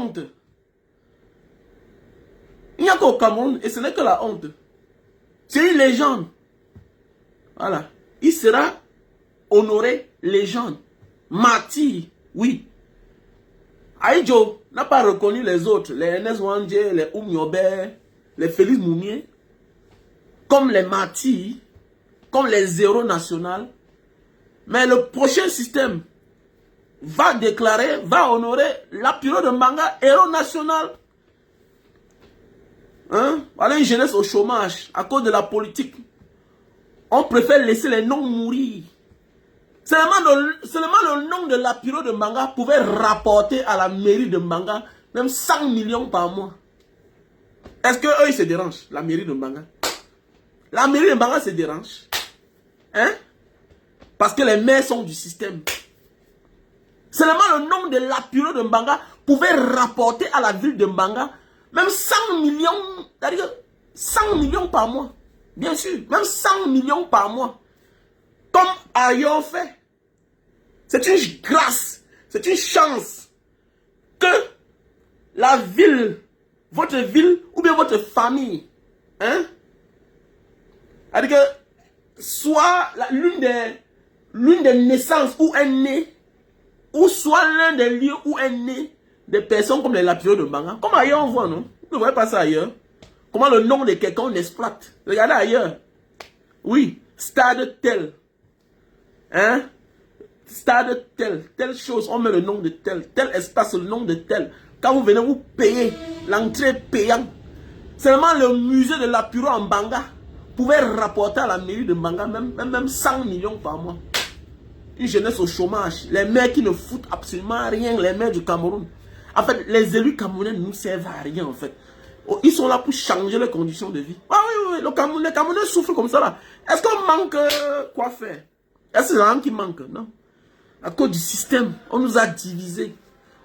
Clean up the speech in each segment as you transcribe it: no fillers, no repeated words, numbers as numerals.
honte. Il n'y a qu'au Cameroun, et ce n'est que la honte. C'est une légende. Voilà. Il sera honoré, légende. Martyr, oui. Aïdjo n'a pas reconnu les autres, les Ernest Wandje, les Oumiobe, les Félix Moumier, comme les martyrs, comme les héros nationaux. Mais le prochain système va déclarer, va honorer Lapiro de Mbanga, héros national. Hein? Voilà une jeunesse au chômage à cause de la politique. On préfère laisser les noms mourir. Seulement le nom de Lapiro de Mbanga pouvait rapporter à la mairie de Mbanga même 100 millions par mois. Est-ce qu'eux ils se dérangent, la mairie de Mbanga? La mairie de Mbanga se dérange. Hein? Parce que les maires sont du système. Seulement le nom de Lapiro de Mbanga pouvait rapporter à la ville de Mbanga même 100 millions, c'est-à-dire 100 millions par mois. Bien sûr, même 100 millions par mois. Comme ailleurs fait. C'est une grâce, c'est une chance que la ville, votre ville ou bien votre famille, hein, c'est-à-dire que soit l'une des naissances où est né, ou soit l'un des lieux où est né des personnes comme les Lapiro de Mbanga. Comme ailleurs on voit, non? Vous ne voyez pas ça ailleurs. Comment le nom de quelqu'un on exploite. Regardez ailleurs. Oui, stade tel. Hein? Stade tel. Telle chose, on met le nom de tel. Tel espace, le nom de tel. Quand vous venez, vous payez. L'entrée payante. Seulement le musée de Lapiro en Mbanga pouvait rapporter à la mairie de Mbanga même 100 millions par mois. Une jeunesse au chômage. Les maires qui ne foutent absolument rien. Les maires du Cameroun. En fait, les élus camerounais ne nous servent à rien, en fait. Ils sont là pour changer les conditions de vie. Ah oui, les Camerounais souffrent comme ça, là. Est-ce qu'on manque quoi faire? Est-ce que c'est rien qui manque? Non. À cause du système, on nous a divisés.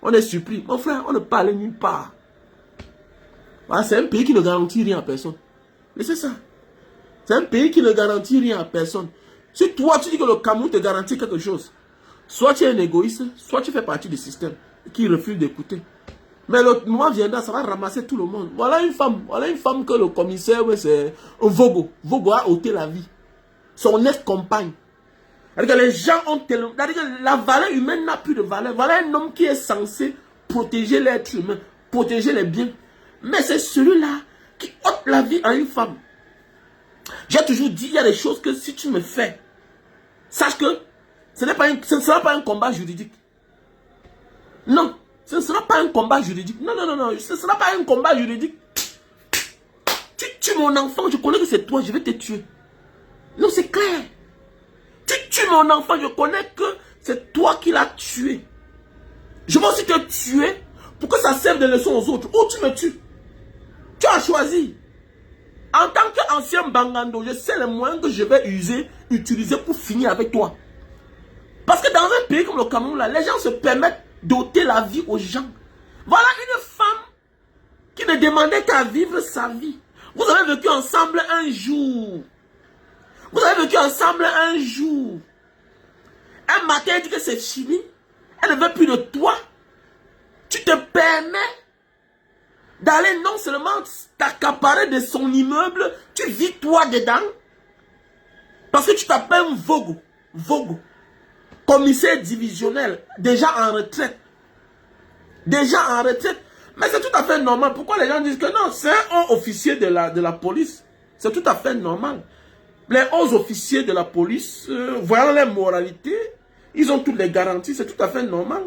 On est surpris. Mon frère, on ne parle nulle part. Voilà, c'est un pays qui ne garantit rien à personne. Laissez ça. C'est un pays qui ne garantit rien à personne. Si toi, tu dis que le Cameroun te garantit quelque chose, soit tu es un égoïste, soit tu fais partie du système qui refuse d'écouter. Mais le moment viendra, ça va ramasser tout le monde. Voilà une femme que le commissaire, ouais, c'est un Vogo. Vogo a ôté la vie. Son ex-compagne. C'est-à-dire que les gens ont tellement... C'est-à-dire que la valeur humaine n'a plus de valeur. Voilà un homme qui est censé protéger l'être humain, protéger les biens. Mais c'est celui-là qui ôte la vie à une femme. J'ai toujours dit, il y a des choses que si tu me fais, sache que ce ne sera pas un combat juridique. Non, ce ne sera pas un combat juridique. Non, ce ne sera pas un combat juridique. Tu tues mon enfant, je connais que c'est toi, je vais te tuer. Non, c'est clair. Tu tues mon enfant, je connais que c'est toi qui l'as tué. Je vais aussi te tuer pour que ça serve de leçon aux autres. Ou tu me tues. Tu as choisi. En tant qu'ancien Bangando, je sais les moyens que je vais utiliser pour finir avec toi. Parce que dans un pays comme le Cameroun, là, les gens se permettent d'ôter la vie aux gens. Voilà une femme qui ne demandait qu'à vivre sa vie. Vous avez vécu ensemble un jour. Vous avez vécu ensemble un jour. Un matin, elle dit que c'est fini. Elle ne veut plus de toi. Tu te permets d'aller non seulement t'accaparer de son immeuble, tu vis toi dedans. Parce que tu t'appelles Vogo. Vogo. Commissaire divisionnel, déjà en retraite. Déjà en retraite. Mais c'est tout à fait normal. Pourquoi les gens disent que non, c'est un haut officier de la police. C'est tout à fait normal. Les hauts officiers de la police, voyant leur moralité, ils ont toutes les garanties. C'est tout à fait normal.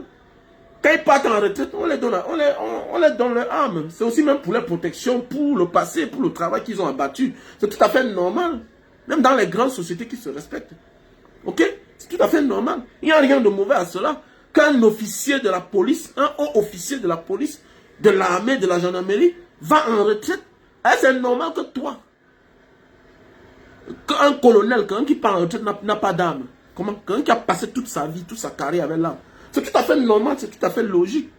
Quand ils partent en retraite, on les donne leur arme. C'est aussi même pour leur protection, pour le passé, pour le travail qu'ils ont abattu. C'est tout à fait normal. Même dans les grandes sociétés qui se respectent. Ok? C'est tout à fait normal. Il n'y a rien de mauvais à cela. Qu'un officier de la police, un haut officier de la police, de l'armée, de la gendarmerie, va en retraite, c'est normal que toi, qu'un colonel, quelqu'un qui part en retraite n'a pas d'arme. Comment? Quelqu'un qui a passé toute sa vie, toute sa carrière avec l'arme. C'est tout à fait normal, c'est tout à fait logique.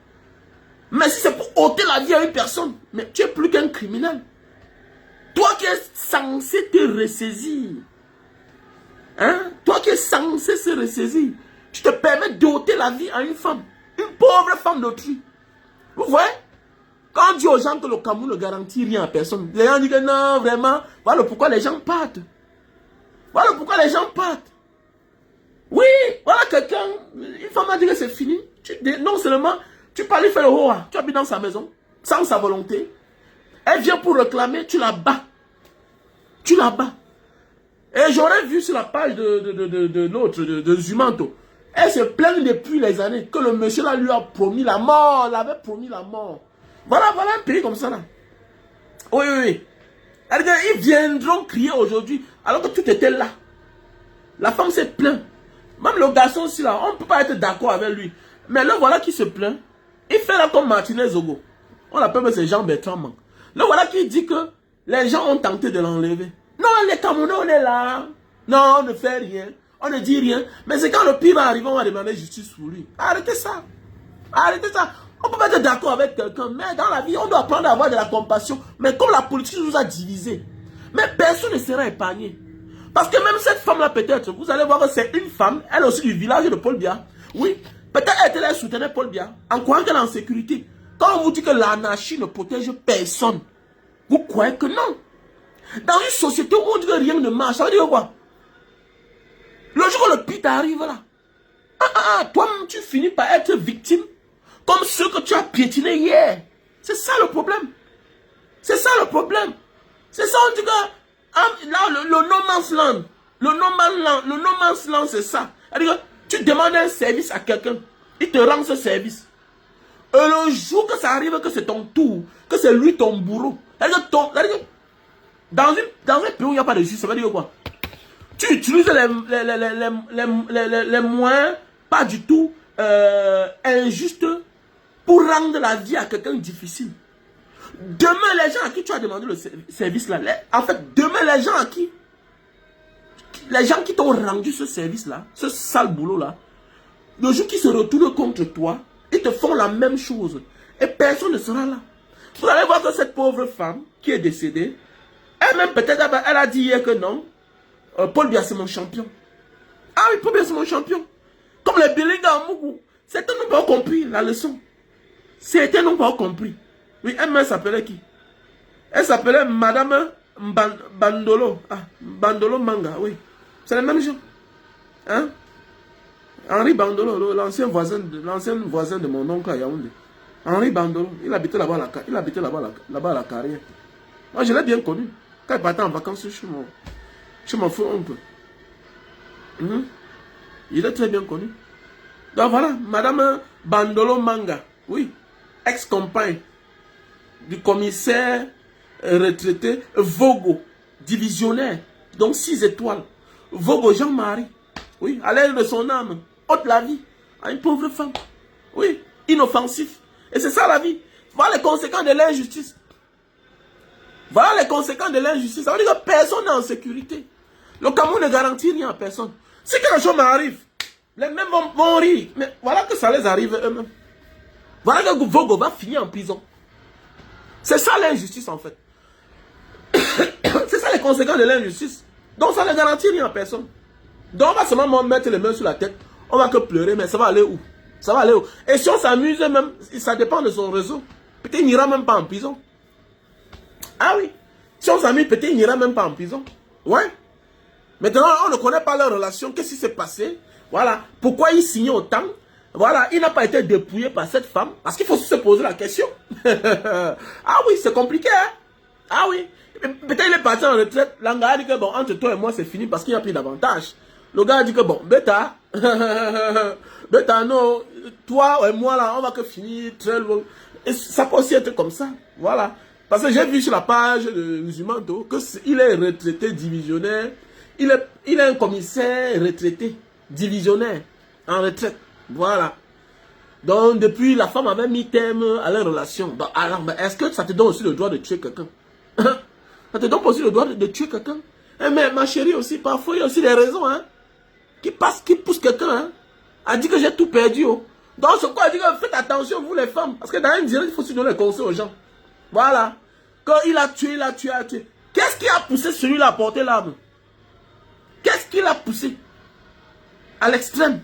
Mais si c'est pour ôter la vie à une personne, mais tu es plus qu'un criminel. Toi qui es censé te ressaisir. Hein? Toi qui es censé se ressaisir. Tu te permets d'ôter la vie à une femme. Une pauvre femme d'autrui. Vous voyez? Quand on dit aux gens que le Cameroun ne garantit rien à personne, les gens disent que non, vraiment, voilà pourquoi les gens partent. Voilà pourquoi les gens partent. Oui, voilà quelqu'un, une femme a dit que c'est fini. Non seulement, tu peux aller faire le hoa, tu habites dans sa maison, sans sa volonté. Elle vient pour réclamer, tu la bats. Tu la bats. Et j'aurais vu sur la page de l'autre, de Zumanto, elle se plaint depuis les années que le monsieur là lui a promis la mort, l'avait promis la mort. Voilà, voilà un pays comme ça là. Oui, oui, oui. Ils viendront crier aujourd'hui alors que tout était là. La femme s'est plainte. Même le garçon aussi là, on ne peut pas être d'accord avec lui. Mais le voilà qui se plaint. Il fait là comme Martinez Zogo. On l'appelle même Jean-Bertrand. Le voilà qui dit que les gens ont tenté de l'enlever. Non, les Camerounais, on est là. Non, on ne fait rien. On ne dit rien. Mais c'est quand le pire va arriver, on va demander justice pour lui. Arrêtez ça. Arrêtez ça. On ne peut pas être d'accord avec quelqu'un. Mais dans la vie, on doit apprendre à avoir de la compassion. Mais comme la politique nous a divisés. Mais personne ne sera épargné. Parce que même cette femme-là, peut-être, vous allez voir que c'est une femme, elle aussi du village de Paul Biya. Oui, peut-être elle soutenait Paul Biya, en croyant qu'elle est en sécurité. Quand on vous dit que l'anarchie ne protège personne, vous croyez que non. Dans une société où on dit que rien ne marche, ça veut dire quoi? Le jour où le pire t'arrive là, toi-même tu finis par être victime, comme ceux que tu as piétinés hier. C'est ça le problème. C'est ça le problème. C'est ça, on dit que là, le no man's land, le no man's land, c'est ça. C'est-à-dire que tu demandes un service à quelqu'un, il te rend ce service. Et le jour que ça arrive, que c'est ton tour, que c'est lui ton bourreau, c'est-à-dire que dans un pays où il n'y a pas de justice, ça veut dire quoi? Tu utilises les moyens pas du tout injustes pour rendre la vie à quelqu'un difficile. Demain, les gens à qui tu as demandé le service là, en fait, demain, les gens qui t'ont rendu ce service là, ce sale boulot là, le jour qu'ils se retournent contre toi, ils te font la même chose. Et personne ne sera là. Vous allez voir que cette pauvre femme qui est décédée, elle-même peut-être, elle a dit hier que non, Paul Biya c'est mon champion. Ah oui, Paul Biya c'est mon champion. Comme les Bilinga en Mougou. Certains n'ont pas compris la leçon. Certains n'ont pas compris. Oui, elle s'appelait qui? Elle s'appelait Madame Bandolo. Ah, Bandolo Manga, oui. C'est la même chose. Hein? Henri Bandolo, l'ancien voisin de mon oncle à Yaoundé. Henri Bandolo, il habitait là-bas à la carrière. Moi, je l'ai bien connu. Quand il partait en vacances chez mon frère oncle. Il est très bien connu. Donc voilà, Madame Bandolo Manga, oui, ex-compagne du commissaire retraité Vogo, divisionnaire, donc 6 étoiles. Vogo Jean-Marie, oui, à l'aide de son âme, ôte la vie à une pauvre femme, oui, inoffensif. Et c'est ça la vie. Voilà les conséquences de l'injustice. Voilà les conséquences de l'injustice. Ça veut dire que personne n'est en sécurité. Le Cameroun ne garantit rien à personne. Si quelque chose m'arrive, les mêmes vont rire. Mais voilà que ça les arrive eux-mêmes. Voilà que Vogo va finir en prison. C'est ça l'injustice en fait. C'est ça les conséquences de l'injustice. Donc ça ne garantit rien à personne. Donc on va seulement mettre les mains sur la tête. On va que pleurer, mais ça va aller où? Ça va aller où? Et si on s'amuse même, ça dépend de son réseau. Peut-être qu'il n'ira même pas en prison. Ah oui. Si on s'amuse, peut-être qu'il n'ira même pas en prison. Ouais. Maintenant, on ne connaît pas leur relation. Qu'est-ce qui s'est passé? Voilà. Pourquoi il signait autant? Voilà. Il n'a pas été dépouillé par cette femme. Parce qu'il faut se poser la question. Ah oui, c'est compliqué. Hein? Ah oui. Peut-être il est parti en retraite. L'angara dit que bon, entre toi et moi, c'est fini parce qu'il n'y a plus d'avantage. Le gars dit que bon, Beta, Beta, non, toi et moi là, on va que finir très loin. Et ça peut aussi être comme ça. Voilà. Parce que j'ai vu sur la page de Zumanto qu'il est retraité divisionnaire. Il est un commissaire retraité, divisionnaire, en retraite. Voilà. Donc, depuis, la femme avait mis terme à leur relation. Donc, alors, est-ce que ça te donne aussi le droit de tuer quelqu'un? Ça te donne aussi le droit de tuer quelqu'un? Mais ma chérie aussi, parfois, il y a aussi des raisons, hein, qui poussent quelqu'un, hein, à dire que j'ai tout perdu. Oh. Donc, c'est quoi? Elle dit que faites attention, vous les femmes. Parce que dans une direct, il faut aussi donner les conseils aux gens. Voilà. Quand il a tué, il a tué. Qu'est-ce qui a poussé celui-là à porter l'arme? Qu'est-ce qui l'a poussé à l'extrême?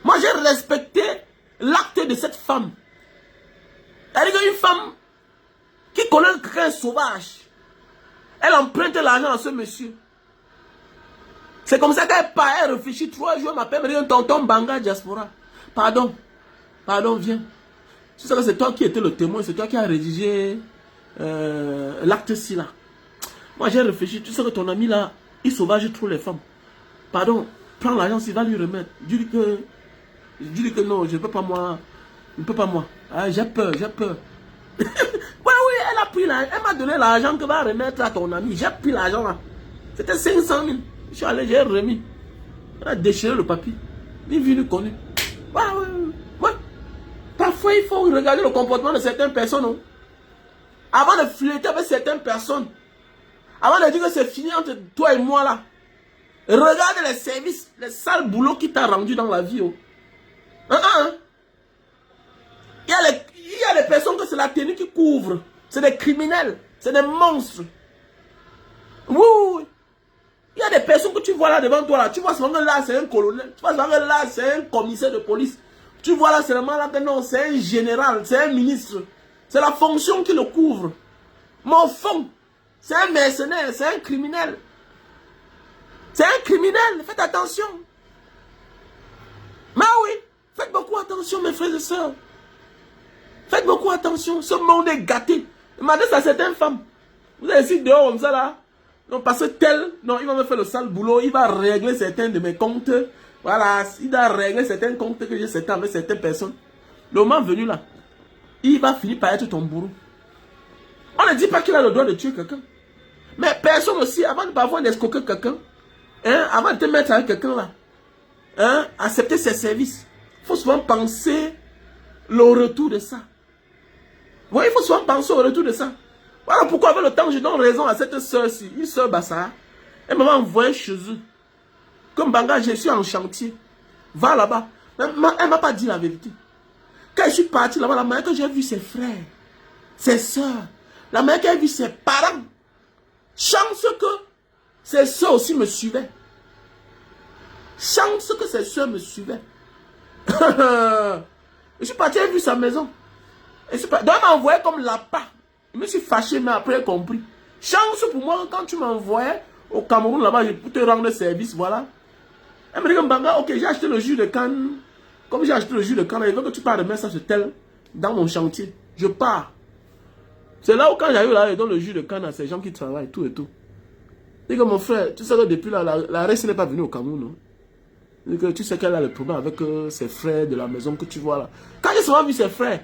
Moi, j'ai respecté l'acte de cette femme. Elle est une femme qui connaît quelqu'un sauvage. Elle emprunte l'argent à ce monsieur. C'est comme ça qu'elle part, elle réfléchit 3 jours, elle m'appelle, elle me dit, tonton Banga Diaspora. Pardon, viens. Tu sais que c'est toi qui étais le témoin, c'est toi qui as rédigé l'acte-ci là. Moi j'ai réfléchi, tu sais que ton ami là, il sauvage trop les femmes. Pardon, prends l'argent, il va lui remettre. Je dis que non, je ne peux pas moi. Je ne peux pas moi. Ah, j'ai peur. Oui, elle a pris l'argent. Elle m'a donné l'argent que va remettre à ton ami. J'ai pris l'argent là. C'était 500 000. Je suis allé, j'ai remis. Elle a déchiré le papier. Ni vu ni connu. Ouais. Parfois, il faut regarder le comportement de certaines personnes. Non? Avant de flirter avec certaines personnes. Avant de dire que c'est fini entre toi et moi là. Regarde les services, les sales boulots qui t'a rendu dans la vie. Oh. Il y a des personnes que c'est la tenue qui couvre. C'est des criminels. C'est des monstres. Oui. Il y a des personnes que tu vois là devant toi. Là. Tu vois seulement que là c'est un colonel. Tu vois seulement que là c'est un commissaire de police. Tu vois là seulement là que non, c'est un général. C'est un ministre. C'est la fonction qui le couvre. Mais au fond, c'est un mercenaire. C'est un criminel. C'est un criminel. Faites attention. Mais oui. Faites beaucoup attention mes frères et sœurs. Faites beaucoup attention. Ce monde est gâté. Demandez ça à certaines femmes. Vous allez ici dehors comme ça là. Non, parce que tel, non, il va me faire le sale boulot, il va régler certains de mes comptes. Voilà, il va régler certains comptes que j'ai avec certaines personnes. Le moment venu là, il va finir par être ton bourreau. On ne dit pas qu'il a le droit de tuer quelqu'un. Mais personne aussi, avant de parfois d'escroquer quelqu'un, avant de te mettre avec quelqu'un là, accepter ses services, il faut souvent penser le retour de ça. Oui, il faut souvent penser au retour de ça. Voilà pourquoi avec le temps, je donne raison à cette soeur-ci, une soeur Bassa. Elle m'a envoyé chez eux. Comme Banga, je suis en chantier. Va là-bas. Elle ne m'a pas dit la vérité. Quand je suis parti là-bas, la manière que j'ai vu ses frères, ses soeurs, la manière que j'ai vu ses parents, chance que ses soeurs aussi me suivaient. Chance que ses soeurs me suivaient. Je suis parti, j'ai vu sa maison. Donc elle m'a envoyé comme l'appât. Je me suis fâché, mais après j'ai compris. Chance pour moi, quand tu m'envoyais au Cameroun là-bas, pour te rendre service, voilà. Elle me dit que Mbanga, ok, j'ai acheté le jus de canne. Comme j'ai acheté le jus de canne, il veut que tu parles de mettre ça sur tel dans mon chantier. Je pars. C'est là où quand j'arrive là, je donne le jus de canne à ces gens qui travaillent, tout et tout. Je dis que mon frère, tu sais que depuis là, la RS n'est pas venue au Cameroun, non? Je dis que tu sais qu'elle a le problème avec ses frères de la maison que tu vois là. Quand j'ai souvent vu ses frères,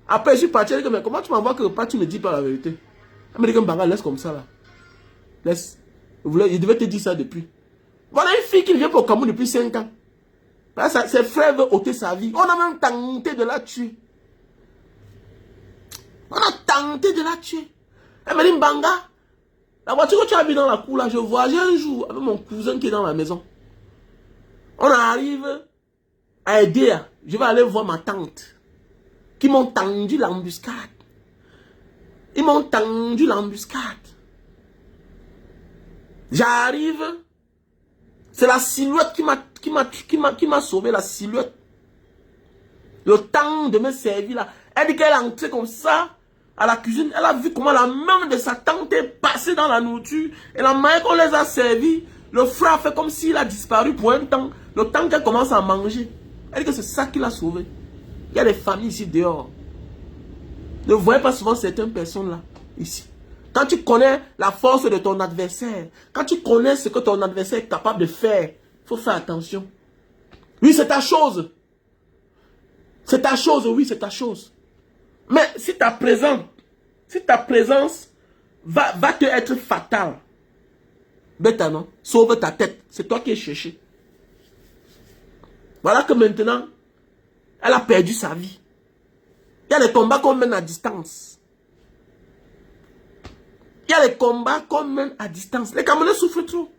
après, je suis parti, elle dit que, mais comment tu m'envoies que pas, tu me dis pas la vérité? Elle me dit que Mbanga, laisse comme ça là. Laisse. Il devait te dire ça depuis. Voilà une fille qui vient pour le Cameroun depuis 5 ans. Ses frères veulent ôter sa vie. On a même tenté de la tuer. On a tenté de la tuer. Elle me dit, Mbanga, la voiture que tu as vue dans la cour là, je voyageais un jour avec mon cousin qui est dans la maison. On arrive à aider. Je vais aller voir ma tante. Qui m'ont tendu l'embuscade. Ils m'ont tendu l'embuscade. J'arrive. C'est la silhouette qui m'a sauvé, la silhouette. Le temps de me servir là. Elle dit qu'elle est entrée comme ça à la cuisine. Elle a vu comment la main de sa tante est passée dans la nourriture. Et la manière qu'on les a servis, le frère fait comme s'il a disparu pour un temps. Le temps qu'elle commence à manger. Elle dit que c'est ça qui l'a sauvé. Il y a des familles ici dehors. Ne voyez pas souvent certaines personnes là, ici. Quand tu connais la force de ton adversaire, quand tu connais ce que ton adversaire est capable de faire, il faut faire attention. Oui, c'est ta chose. C'est ta chose, oui, c'est ta chose. Mais si ta présence va te être fatale, bêta non, sauve ta tête. C'est toi qui es cherché. Voilà que maintenant, elle a perdu sa vie. Il y a des combats qu'on mène à distance. Il y a des combats qu'on mène à distance. Les Camerounais souffrent trop.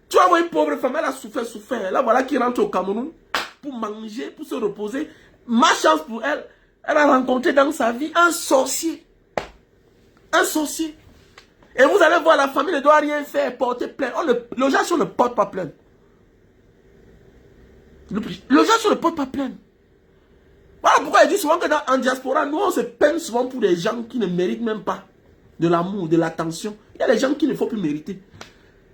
Tu vois, une pauvre femme, elle a souffert. Là, voilà qui rentre au Cameroun pour manger, pour se reposer. Ma chance pour elle, elle a rencontré dans sa vie un sorcier. Un sorcier. Et vous allez voir, la famille ne doit rien faire, porter plainte. Les gens ne portent pas plainte. Les gens ne portent pas plainte. Voilà pourquoi il dit souvent que en diaspora, nous on se peine souvent pour des gens qui ne méritent même pas de l'amour, de l'attention. Il y a des gens qui ne faut plus mériter.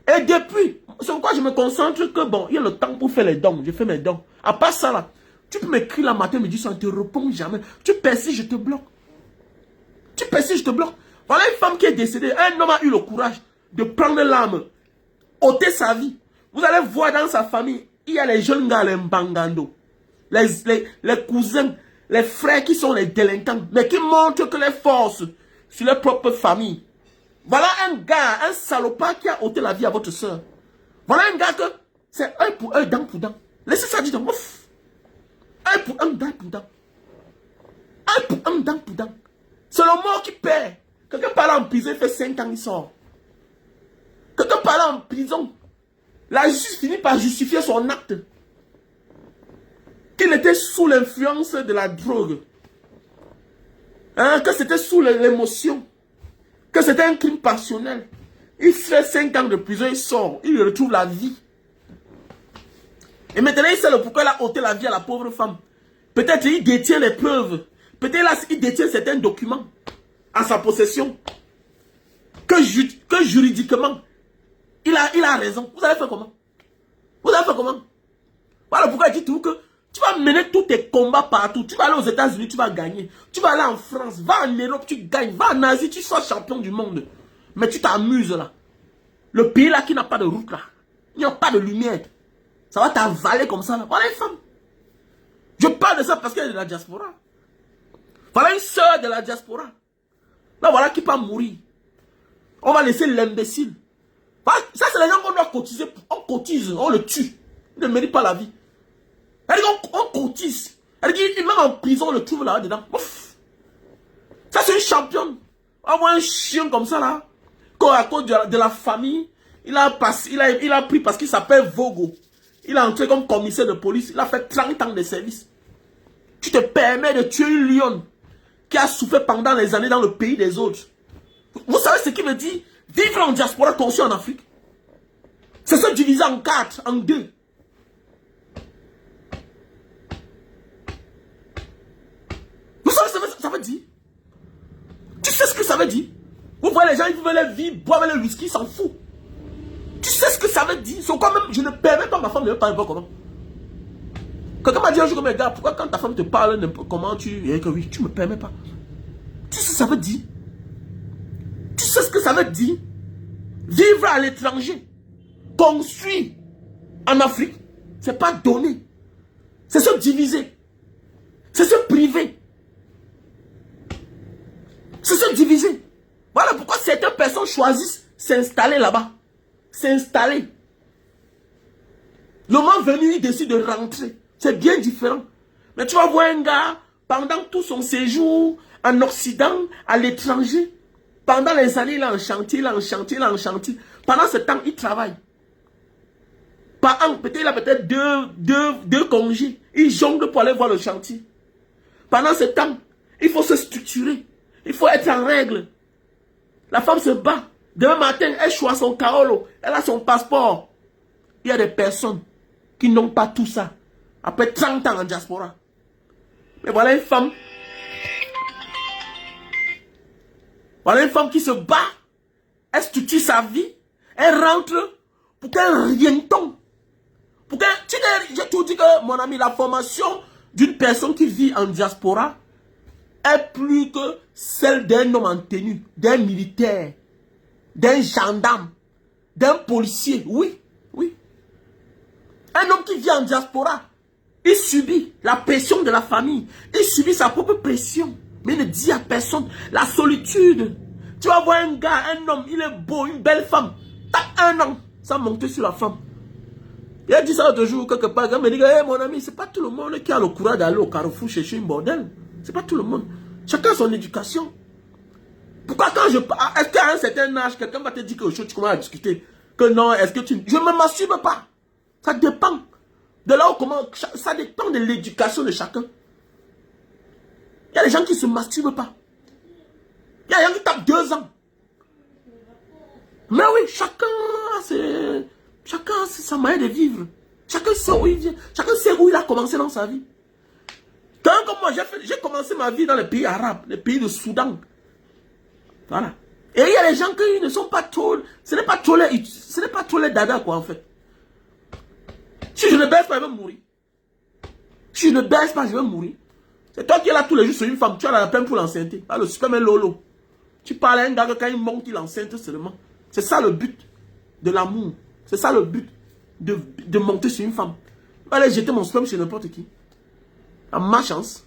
Et depuis, c'est pourquoi je me concentre que bon, il y a le temps pour faire les dons. Je fais mes dons. À part ça là, tu peux m'écrire la matin, me dire ça, ne te réponds jamais. Tu persistes, je te bloque. Tu persistes, je te bloque. Voilà une femme qui est décédée. Un homme a eu le courage de prendre l'arme, ôter sa vie. Vous allez voir dans sa famille, il y a les jeunes gars, les mbangando, les cousins, les frères qui sont les délinquants, mais qui montrent que les forces sur leur propre famille. Voilà un gars, un salopard qui a ôté la vie à votre soeur. Voilà un gars que c'est œil pour œil, dent pour dent. Laissez ça dire, ouf. Œil pour œil, dent pour dent. Œil pour œil, dent pour dent. C'est le mort qui perd. Quelqu'un parle en prison, il fait 5 ans, il sort. Quelqu'un parle en prison, la justice finit par justifier son acte. Qu'il était sous l'influence de la drogue. Hein, que c'était sous l'émotion. Que c'était un crime passionnel. Il fait 5 ans de prison, il sort, il retrouve la vie. Et maintenant, il sait le pourquoi il a ôté la vie à la pauvre femme. Peut-être il détient les preuves. Peut-être il détient certains documents en sa possession. Que juridiquement, il a raison. Vous allez faire comment? Vous allez faire comment? Voilà pourquoi je dis tout que tu vas mener tous tes combats partout. Tu vas aller aux États-Unis, tu vas gagner. Tu vas aller en France, va en Europe, tu gagnes. Va en Asie, tu sois champion du monde. Mais tu t'amuses là. Le pays là qui n'a pas de route là. Il n'y a pas de lumière. Ça va t'avaler comme ça là. Voilà une femme. Je parle de ça parce qu'elle est de la diaspora. Voilà une soeur de la diaspora. Là voilà qui peut mourir. On va laisser l'imbécile. Ça c'est les gens qu'on doit cotiser. On cotise, on le tue. Il ne mérite pas la vie. On cotise. Elle dit, même en prison, on le trouve là-dedans. Ouf. Ça, c'est une championne. On voit un chien comme ça, là. À cause de la famille, il a pris parce qu'il s'appelle Vogo. Il est entré comme commissaire de police. Il a fait 30 ans de service. Tu te permets de tuer une lionne qui a souffert pendant les années dans le pays des autres. Vous savez ce qui veut dire vivre en diaspora conçu en Afrique? C'est se diviser en 4, en 2. Vous savez ce que ça veut dire? Tu sais ce que ça veut dire? Vous voyez les gens, ils veulent la vie, boivent le whisky, ils s'en foutent. Tu sais ce que ça veut dire? C'est quand même, je ne permets pas ma femme de me parler comment. Quelqu'un m'a dit un jour, mais gars, pourquoi quand ta femme te parle, comment tu... Et que oui, tu me permets pas. Tu sais ce que ça veut dire? Tu sais ce que ça veut dire? Vivre à l'étranger, construire en Afrique, c'est pas donner. C'est se diviser. C'est se priver. C'est se diviser. Voilà pourquoi certaines personnes choisissent s'installer là-bas. S'installer. Le moment venu, il décide de rentrer. C'est bien différent. Mais tu vas voir un gars, pendant tout son séjour en Occident, à l'étranger, pendant les années, il est en chantier, il est en chantier, il est en chantier. Pendant ce temps, il travaille. Par an, peut-être il a peut-être deux congés. Il jongle pour aller voir le chantier. Pendant ce temps, il faut se structurer. Il faut être en règle. La femme se bat. Demain matin, elle choisit son carolo. Elle a son passeport. Il y a des personnes qui n'ont pas tout ça. Après 30 ans en diaspora. Mais voilà une femme. Voilà une femme qui se bat. Elle structure sa vie. Elle rentre pour qu'elle rien tombe. Pour qu'elle... J'ai tout dit que, mon ami, la formation d'une personne qui vit en diaspora est plus que celle d'un homme en tenue, d'un militaire, d'un gendarme, d'un policier. Oui, oui. Un homme qui vit en diaspora, il subit la pression de la famille. Il subit sa propre pression. Mais il ne dit à personne. La solitude. Tu vas voir un gars, un homme, il est beau, une belle femme. Tape un an, ça monte sur la femme. Il a dit ça l'autre jour, quelque part. Il me dit, hey, mon ami, c'est pas tout le monde qui a le courage d'aller au Carrefour chercher une bordel. C'est pas tout le monde. Chacun a son éducation. Pourquoi quand je parle, est-ce qu'à un certain âge, quelqu'un va te dire quelque chose, tu commences à discuter. Que non, est-ce que tu... Je ne me masturbe pas. Ça dépend. De là où comment... Ça dépend de l'éducation de chacun. Il y a des gens qui ne se masturbent pas. Il y a des gens qui tapent 2 ans. Mais oui, chacun a sa manière de vivre. Chacun sait où il vient. Chacun sait où il a commencé dans sa vie. Quand comme moi, j'ai commencé ma vie dans les pays arabes, les pays de Soudan. Voilà. Et il y a des gens qui ne sont pas trop... Ce n'est pas trop les dada, quoi, en fait. Si je ne baisse pas, je vais mourir. Si je ne baisse pas, je vais mourir. C'est toi qui es là tous les jours sur une femme. Tu as la peine pour l'enceinter. Ah, le superman Lolo. Tu parles à un gars que quand il monte, il enceinte seulement. C'est ça le but de l'amour. C'est ça le but de monter sur une femme. Je vais aller jeter mon sperme chez n'importe qui. À ma chance.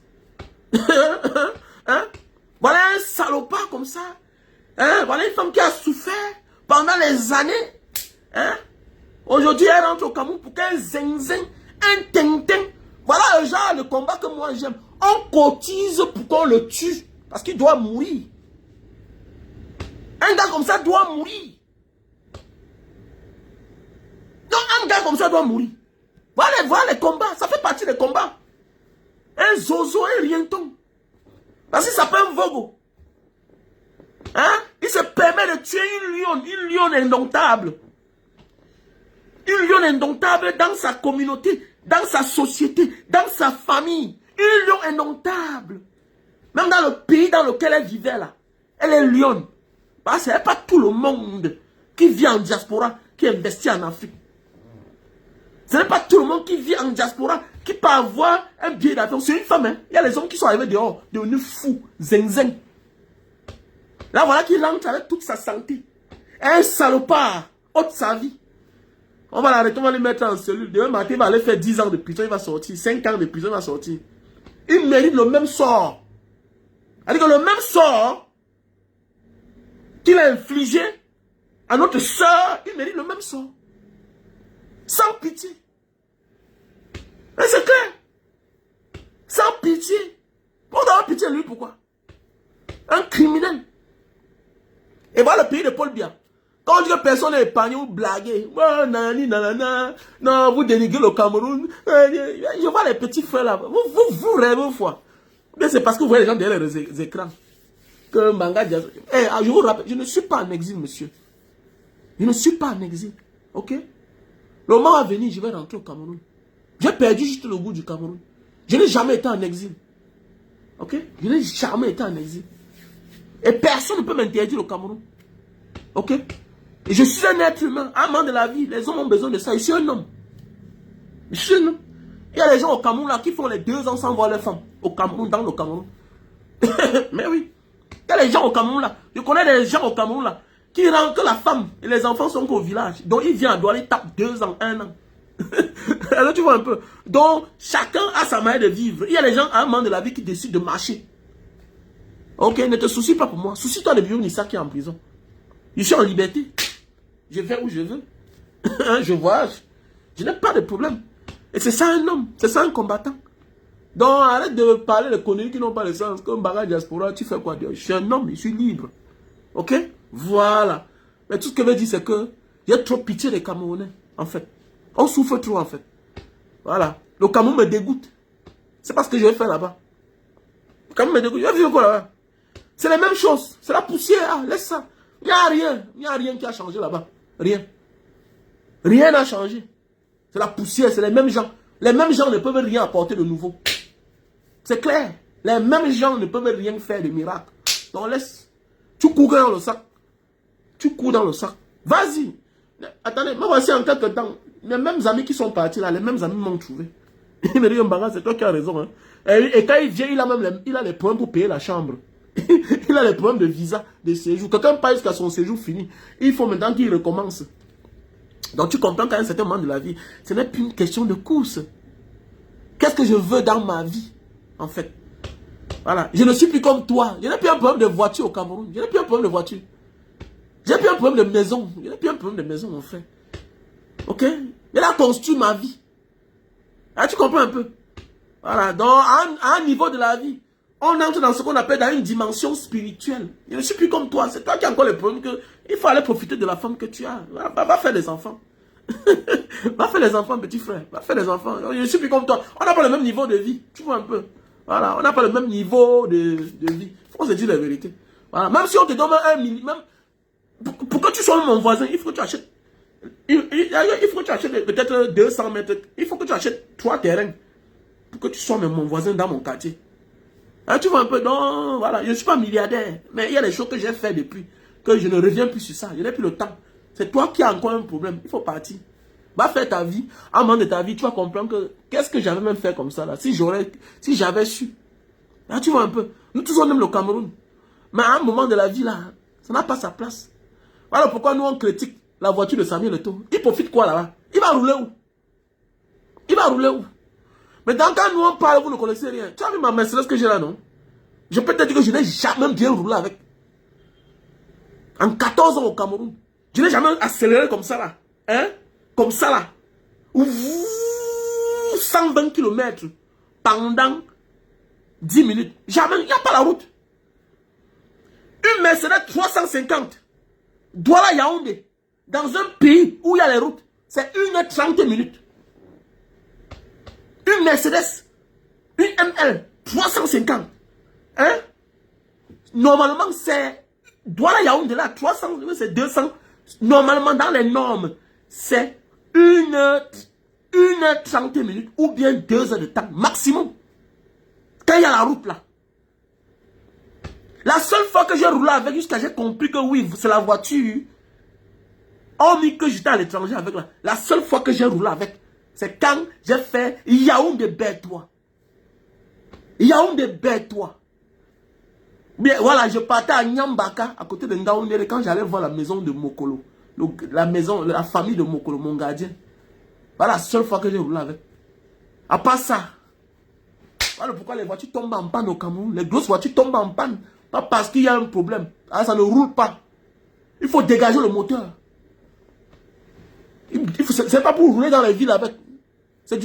Hein? Voilà un salopard comme ça. Hein? Voilà une femme qui a souffert pendant les années. Hein? Aujourd'hui, elle rentre au Cameroun pour qu'un zinzin, un tintin. Voilà le genre de combat que moi j'aime. On cotise pour qu'on le tue. Parce qu'il doit mourir. Un gars comme ça doit mourir. Non, un gars comme ça doit mourir. Voilà les combats. Ça fait partie des combats. Un zozo, un rienton. Parce qu'il s'appelle un vogo. Hein? Il se permet de tuer une lionne indomptable. Une lionne indomptable dans sa communauté, dans sa société, dans sa famille. Une lionne indomptable. Même dans le pays dans lequel elle vivait là. Elle est lionne. Parce que ce n'est pas tout le monde qui vit en diaspora qui investit en Afrique. Ce n'est pas tout le monde qui vit en diaspora qui peut avoir un billet d'avion. C'est une femme. Hein? Il y a les hommes qui sont arrivés dehors, devenus fous, zinzin. Là, voilà qu'il entre avec toute sa santé. Un salopard, ôte sa vie. On va l'arrêter, on va le mettre en cellule. Demain matin, il va aller faire 10 ans de prison, il va sortir. 5 ans de prison, il va sortir. Il mérite le même sort. C'est-à-dire que le même sort qu'il a infligé à notre soeur, il mérite le même sort. Sans pitié. Et c'est clair. Sans pitié. On doit avoir pitié de lui, pourquoi? Un criminel. Et voilà le pays de Paul Biya. Quand on dit que personne n'est épargné ou blagué, oh, nani, nanana, non, vous dénigrez le Cameroun. Je vois les petits frères là. Vous rêvez une fois. Mais c'est parce que vous voyez les gens derrière les écrans. Que Manga Diaz. Je vous rappelle, je ne suis pas en exil, monsieur. Je ne suis pas en exil. Ok? Le moment à venir, je vais rentrer au Cameroun. J'ai perdu juste le goût du Cameroun. Je n'ai jamais été en exil. Ok? Je n'ai jamais été en exil. Et personne ne peut m'interdire le Cameroun. Ok? Et je suis un être humain, amant de la vie. Les hommes ont besoin de ça. Je suis un homme. Je suis un homme. Il y a des gens au Cameroun là qui font les 2 ans sans voir leur femme. Au Cameroun, dans le Cameroun. Mais oui. Il y a des gens au Cameroun là. Je connais des gens au Cameroun là qui rendent que la femme et les enfants sont qu'au village. Donc il vient à Douala, il tape 2 ans, 1 an. Alors tu vois un peu. Donc chacun a sa manière de vivre. Il y a des gens amants de la vie qui décident de marcher. Ok, ne te soucie pas pour moi. Soucie-toi de Biou Nissa qui est en prison. Je suis en liberté. Je vais où je veux. Je voyage. Je n'ai pas de problème. Et c'est ça un homme. C'est ça un combattant. Donc arrête de parler de conneries qui n'ont pas de sens. Comme Manga Diaspora, tu fais quoi? Je suis un homme, je suis libre. Ok? Voilà. Mais tout ce que je veux dire, c'est que j'ai trop pitié des Camerounais. En fait. On souffre trop, en fait. Voilà. Le Cameroun me dégoûte. C'est pas ce que je vais faire là-bas. Le Cameroun me dégoûte. Je vais vivre quoi là-bas? C'est la même chose. C'est la poussière. Ah, laisse ça. Il n'y a rien. Il n'y a rien qui a changé là-bas. Rien. Rien n'a changé. C'est la poussière. C'est les mêmes gens. Les mêmes gens ne peuvent rien apporter de nouveau. C'est clair. Les mêmes gens ne peuvent rien faire de miracle. Donc laisse. Tu cours dans le sac. Tu cours dans le sac. Vas-y. Attendez, moi voici en quelques temps. Les mêmes amis qui sont partis là, les mêmes amis m'ont trouvé. Il me dit, Mbanga, c'est toi qui as raison. Hein. Et quand il vient, il a les problèmes pour payer la chambre. Il a les problèmes de visa, de séjour. Quelqu'un paye jusqu'à son séjour fini. Il faut maintenant qu'il recommence. Donc tu comprends qu'à un certain moment de la vie, ce n'est plus une question de course. Qu'est-ce que je veux dans ma vie, en fait? Voilà. Je ne suis plus comme toi. Je n'ai plus un problème de voiture au Cameroun. Je n'ai plus un problème de voiture. J'ai plus un problème de maison. Je n'ai plus un problème de maison, mon frère. Ok? Il a construit ma vie. Ah, tu comprends un peu? Voilà. Donc, à un niveau de la vie, on entre dans ce qu'on appelle dans une dimension spirituelle. Je ne suis plus comme toi. C'est toi qui as encore le problème que il faut aller profiter de la femme que tu as. Va faire des enfants. Va faire des enfants, petit frère. Va faire des enfants. Je ne suis plus comme toi. On n'a pas le même niveau de vie. Tu vois un peu? Voilà. On n'a pas le même niveau de vie. Il faut se dire la vérité. Voilà. Même si on te donne 1 million, pour que tu sois mon voisin, il faut que tu achètes Il faut que tu achètes peut-être 200 mètres. Il faut que tu achètes 3 terrains pour que tu sois même mon voisin dans mon quartier. Hein, tu vois un peu, non, voilà, je ne suis pas milliardaire, mais il y a des choses que j'ai fait depuis, que je ne reviens plus sur ça, je n'ai plus le temps. C'est toi qui as encore un problème, il faut partir. Va faire ta vie, à un moment de ta vie, tu vas comprendre que, qu'est-ce que j'avais même fait comme ça là, si j'avais su. Là, tu vois un peu, nous tous on aime le Cameroun, mais à un moment de la vie là, ça n'a pas sa place. Voilà pourquoi nous on critique la voiture de Samuel Eto'o. Il profite quoi là-bas? Il va rouler où? Il va rouler où? Mais quand nous on parle, vous ne connaissez rien. Tu as vu ma Mercedes que j'ai là, non? Je peux te dire que je n'ai jamais bien roulé avec. En 14 ans au Cameroun. Je n'ai jamais accéléré comme ça là. Hein? Comme ça là. 120 km pendant 10 minutes. Jamais, il n'y a pas la route. Une Mercedes 350. Douala Yaoundé. Dans un pays où il y a les routes. C'est 1h30 minutes. Une Mercedes, une ML, 350. Hein? Normalement, c'est... Douala Yaoundé là, 300, c'est 200. Normalement, dans les normes, c'est 1h30 minutes ou bien 2 heures de temps maximum. Quand il y a la route là. La seule fois que j'ai roulé avec, jusqu'à j'ai compris que oui, c'est la voiture. Hormis que j'étais à l'étranger avec là. La seule fois que j'ai roulé avec, c'est quand j'ai fait Yaoundé Bertois. Yaoundé Bertois. Bien, voilà, je partais à Nyambaka, à côté de Ngaoundé, quand j'allais voir la maison de Mokolo. La famille de Mokolo, mon gardien. Voilà la seule fois que j'ai roulé avec. À part ça, voilà pourquoi les voitures tombent en panne au Cameroun. Les grosses voitures tombent en panne. Pas parce qu'il y a un problème. Ah, ça ne roule pas. Il faut dégager le moteur. C'est pas pour rouler dans les villes avec. C'est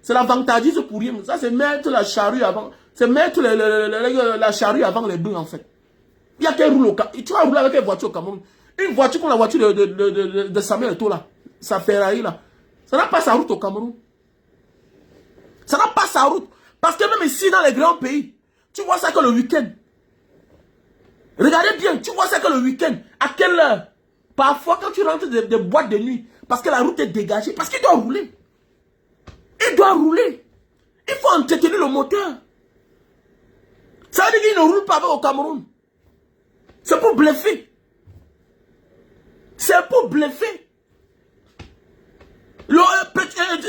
l'avantagisme pour rien. Ça, c'est mettre la charrue avant. C'est mettre la charrue avant les bœufs, en fait. Il y a qu'un roule au Cameroun. Tu vas rouler avec une voiture au Cameroun. Une voiture comme la voiture de Samuel Eto'o là. Sa Ferrari là. Ça n'a pas sa route au Cameroun. Ça n'a pas sa route. Parce que même ici, dans les grands pays, tu vois ça que le week-end. Regardez bien, tu vois ça que le week-end. À quelle heure? Parfois, quand tu rentres des boîtes de nuit, parce que la route est dégagée, parce qu'il doit rouler. Il doit rouler. Il faut entretenir le moteur. Ça veut dire qu'il ne roule pas avec au Cameroun. C'est pour bluffer. C'est pour bluffer.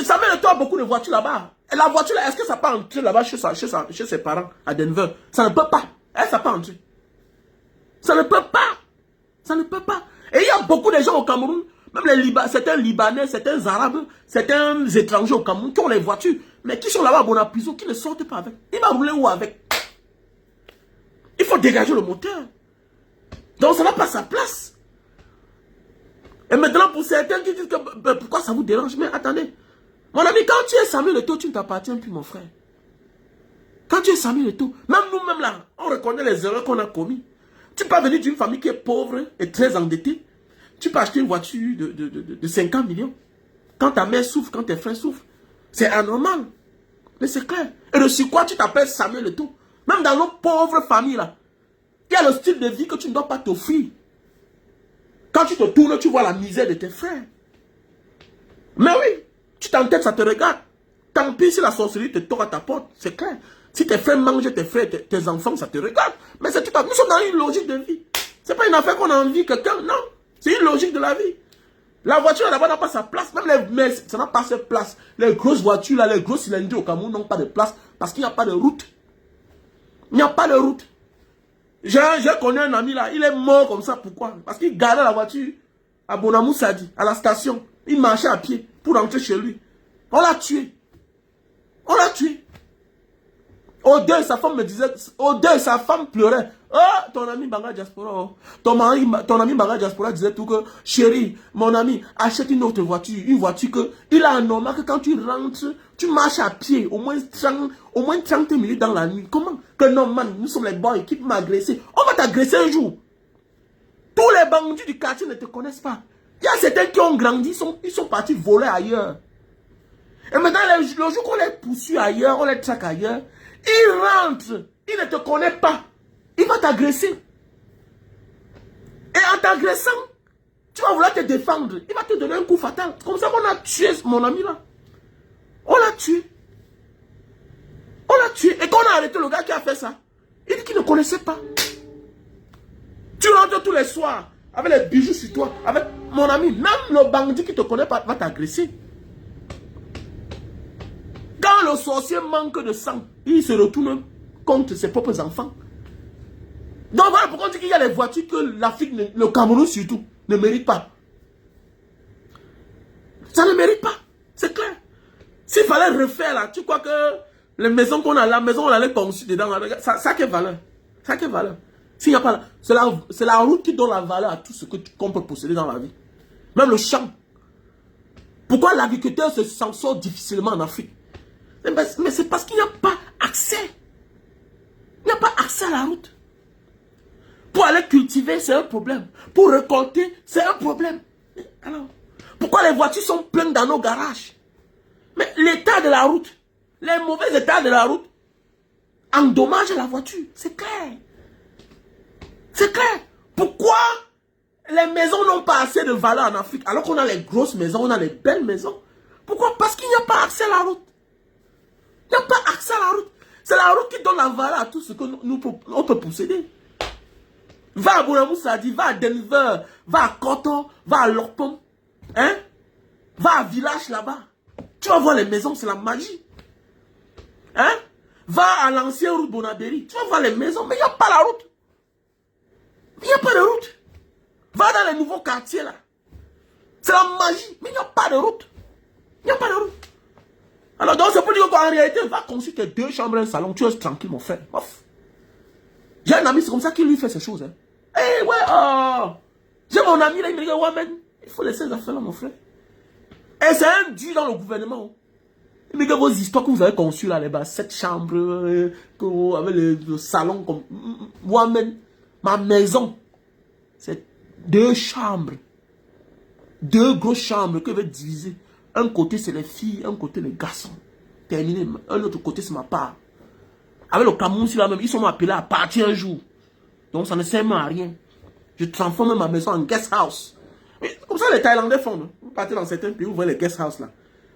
Samuel Eto'o a beaucoup de voitures là-bas. Et la voiture là, est-ce que ça peut entrer là-bas chez ses parents à Denver? Ça ne peut pas. Ça peut entrer. Ça ne peut pas. Ça ne peut pas. Et il y a beaucoup de gens au Cameroun, même certains Libanais, certains Arabes, certains étrangers au Cameroun qui ont les voitures, mais qui sont là-bas à Bonaprison, qui ne sortent pas avec. Il va rouler où avec? Il faut dégager le moteur. Donc ça n'a pas sa place. Et maintenant, pour certains qui disent que pourquoi ça vous dérange? Mais attendez, mon ami, quand tu es Samuel Eto'o, tu ne t'appartiens plus, mon frère. Quand tu es Samuel Eto'o, même nous-mêmes là, on reconnaît les erreurs qu'on a commises. Tu peux venir d'une famille qui est pauvre et très endettée. Tu peux acheter une voiture de 50 millions. Quand ta mère souffre, quand tes frères souffrent. C'est anormal. Mais c'est clair. Et de sur quoi tu t'appelles Samuel Eto'o? Même dans nos pauvres familles là, il y a le style de vie que tu ne dois pas t'offrir. Quand tu te tournes, tu vois la misère de tes frères. Mais oui, tu t'entêtes, ça te regarde. Tant pis si la sorcellerie te toque à ta porte, c'est clair. Si tes frères mangent tes frères, tes enfants, ça te regarde. Mais c'est tout à fait. Nous sommes dans une logique de vie. C'est pas une affaire qu'on a envie quelqu'un, non. C'est une logique de la vie. La voiture là-bas n'a pas sa place. Même mais ça n'a pas sa place. Les grosses voitures là, les gros cylindres au Cameroun n'ont pas de place parce qu'il n'y a pas de route. Il n'y a pas de route. J'ai connu un ami là, il est mort comme ça. Pourquoi? Parce qu'il gardait la voiture à Bonamoussadi, à la station. Il marchait à pied pour rentrer chez lui. On l'a tué. On l'a tué. Au deuil, sa femme me disait, au deuil, sa femme pleurait. Oh, ton ami Banga Diaspora. Oh. Ton ami Banga Diaspora disait tout que, chérie, mon ami, achète une autre voiture. Une voiture que, il a un normal que quand tu rentres, tu marches à pied, au moins 30 minutes dans la nuit. Comment? Que non, man, nous sommes les boys qui m'agressent. On va t'agresser un jour. Tous les bandits du quartier ne te connaissent pas. Il y a certains qui ont grandi, ils sont partis voler ailleurs. Et maintenant, le jour qu'on les poursuit ailleurs, on les traque ailleurs, ils rentrent, ils ne te connaissent pas. Il va t'agresser. Et en t'agressant, Tu vas vouloir te défendre. Il va te donner un coup fatal. Comme ça, on a tué mon ami là. On l'a tué. On l'a tué. Et quand on a arrêté le gars qui a fait ça, il dit qu'il ne connaissait pas. Tu rentres tous les soirs avec les bijoux sur toi, avec mon ami. Même le bandit qui ne te connaît pas va t'agresser. Quand le sorcier manque de sang, il se retourne contre ses propres enfants. Donc voilà pourquoi on dit qu'il y a des voitures que l'Afrique, le Cameroun surtout, ne mérite pas. Ça ne mérite pas. C'est clair. S'il fallait refaire là, tu crois que les maisons qu'on a, la maison on allait construire dedans, ça a quelle valeur? Ça a quelle valeur? S'il n'y a pas, c'est la route qui donne la valeur à tout ce qu'on peut posséder dans la vie. Même le champ. Pourquoi l'agriculteur s'en sort difficilement en Afrique? Mais c'est parce qu'il n'y a pas accès. Il n'y a pas accès à la route. Pour aller cultiver, c'est un problème. Pour récolter, c'est un problème. Alors, pourquoi les voitures sont pleines dans nos garages? Mais l'état de la route, les mauvais états de la route, endommagent la voiture. C'est clair. C'est clair. Pourquoi les maisons n'ont pas assez de valeur en Afrique alors qu'on a les grosses maisons, on a les belles maisons? Pourquoi? Parce qu'il n'y a pas accès à la route. Il n'y a pas accès à la route. C'est la route qui donne la valeur à tout ce que on peut posséder. Va à Bounamoussadi, va à Denver, va à Koto, va à Lorpom. Hein? Va à Village là-bas. Tu vas voir les maisons, c'est la magie. Hein? Va à l'ancienne route Bonabéry. Tu vas voir les maisons, mais il n'y a pas la route. Il n'y a pas de route. Va dans les nouveaux quartiers là. C'est la magie, mais il n'y a pas de route. Il n'y a pas de route. Alors donc c'est pour dire qu'en réalité, va construire tes 2 chambres et un salon. Tu es tranquille mon frère. Ouf. J'ai un ami, c'est comme ça qu'il lui fait ces choses. Hein. Eh ouais, oh. J'ai mon ami là, il me dit, ouais, man, il faut laisser les affaires là, mon frère. Et c'est un dieu dans le gouvernement. Il me dit, vos histoires que vous avez conçues là, les bas, 7 chambres, avec le salon, comme. Moi, man, ma maison, c'est 2 chambres. 2 grosses chambres que je vais diviser. Un côté, c'est les filles, un côté, les garçons. Terminé. Un autre côté, c'est ma part. Avec le Cameroun, même, ils sont appelés à partir un jour. Donc ça ne sert à rien. Je transforme ma maison en guest house. Mais comme ça les Thaïlandais font. Non? Vous partez dans certains pays, vous voyez les guest house là.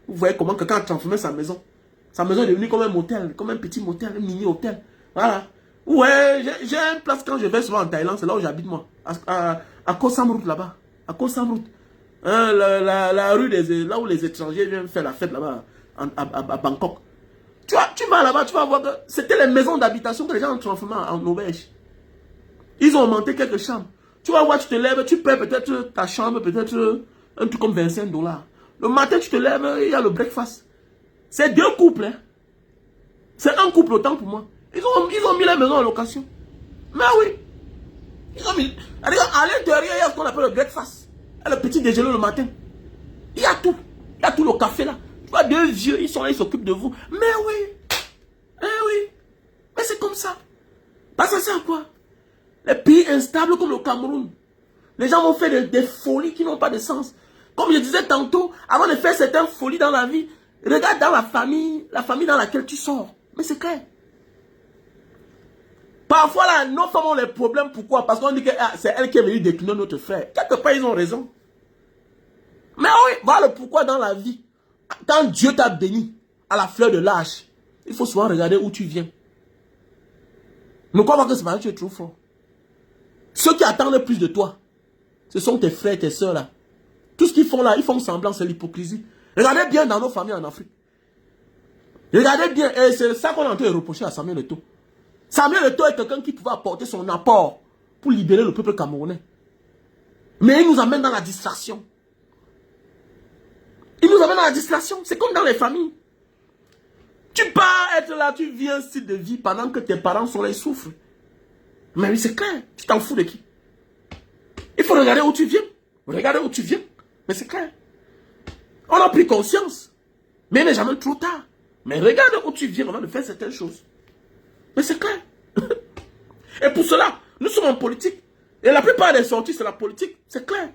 Vous voyez comment quelqu'un a transformé sa maison. Sa maison est devenue comme un motel, comme un petit motel, un mini hôtel. Voilà. Ouais, j'ai une place quand je vais souvent en Thaïlande, c'est là où j'habite moi. À Koh Sam Route là-bas. À Koh Sam Route. Hein, la rue là où les étrangers viennent faire la fête là-bas à Bangkok. Tu vas là-bas, tu vas voir que c'était les maisons d'habitation que les gens ont transformées en auberge. Ils ont augmenté quelques chambres. Tu vas voir, tu te lèves, tu paies peut-être ta chambre, peut-être un truc comme $25. Le matin, tu te lèves, il y a le breakfast. C'est 2 couples. Hein. C'est un couple autant pour moi. Ils ont mis la maison en location. Mais oui. Ils ont mis. À l'intérieur, il y a ce qu'on appelle le breakfast. Il y a le petit déjeuner le matin. Il y a tout. Il y a tout le café là. Tu vois, 2 vieux, ils sont là, ils s'occupent de vous. Mais oui. Eh oui. Mais c'est comme ça. Parce que ça sert à quoi? Les pays instables comme le Cameroun. Les gens vont faire des folies qui n'ont pas de sens. Comme je disais tantôt, avant de faire certaines folies dans la vie, regarde dans la famille dans laquelle tu sors. Mais c'est clair. Parfois là, nos femmes ont les problèmes. Pourquoi? Parce qu'on dit que c'est elle qui est venue décliner notre frère. Quelque part, ils ont raison. Mais oui, voilà le pourquoi dans la vie. Quand Dieu t'a béni à la fleur de l'âge, il faut souvent regarder où tu viens. Ne crois pas que c'est parce que tu es trop fort. Ceux qui attendent le plus de toi, ce sont tes frères et tes soeurs là. Tout ce qu'ils font là, ils font semblant, c'est l'hypocrisie. Regardez bien dans nos familles en Afrique. Regardez bien, et c'est ça qu'on est en train de reprocher à Samuel Eto'o. Samuel Eto'o est quelqu'un qui pouvait apporter son apport pour libérer le peuple camerounais. Mais il nous amène dans la distraction. Il nous amène dans la distraction. C'est comme dans les familles. Tu pars être là, tu vis un style de vie pendant que tes parents sont là, ils souffrent. Mais oui, c'est clair. Tu t'en fous de qui? Il faut regarder où tu viens. Regardez où tu viens. Mais c'est clair. On a pris conscience. Mais il n'est jamais trop tard. Mais regarde où tu viens avant de faire certaines choses. Mais c'est clair. Et pour cela, nous sommes en politique. Et la plupart des sorties, c'est la politique. C'est clair.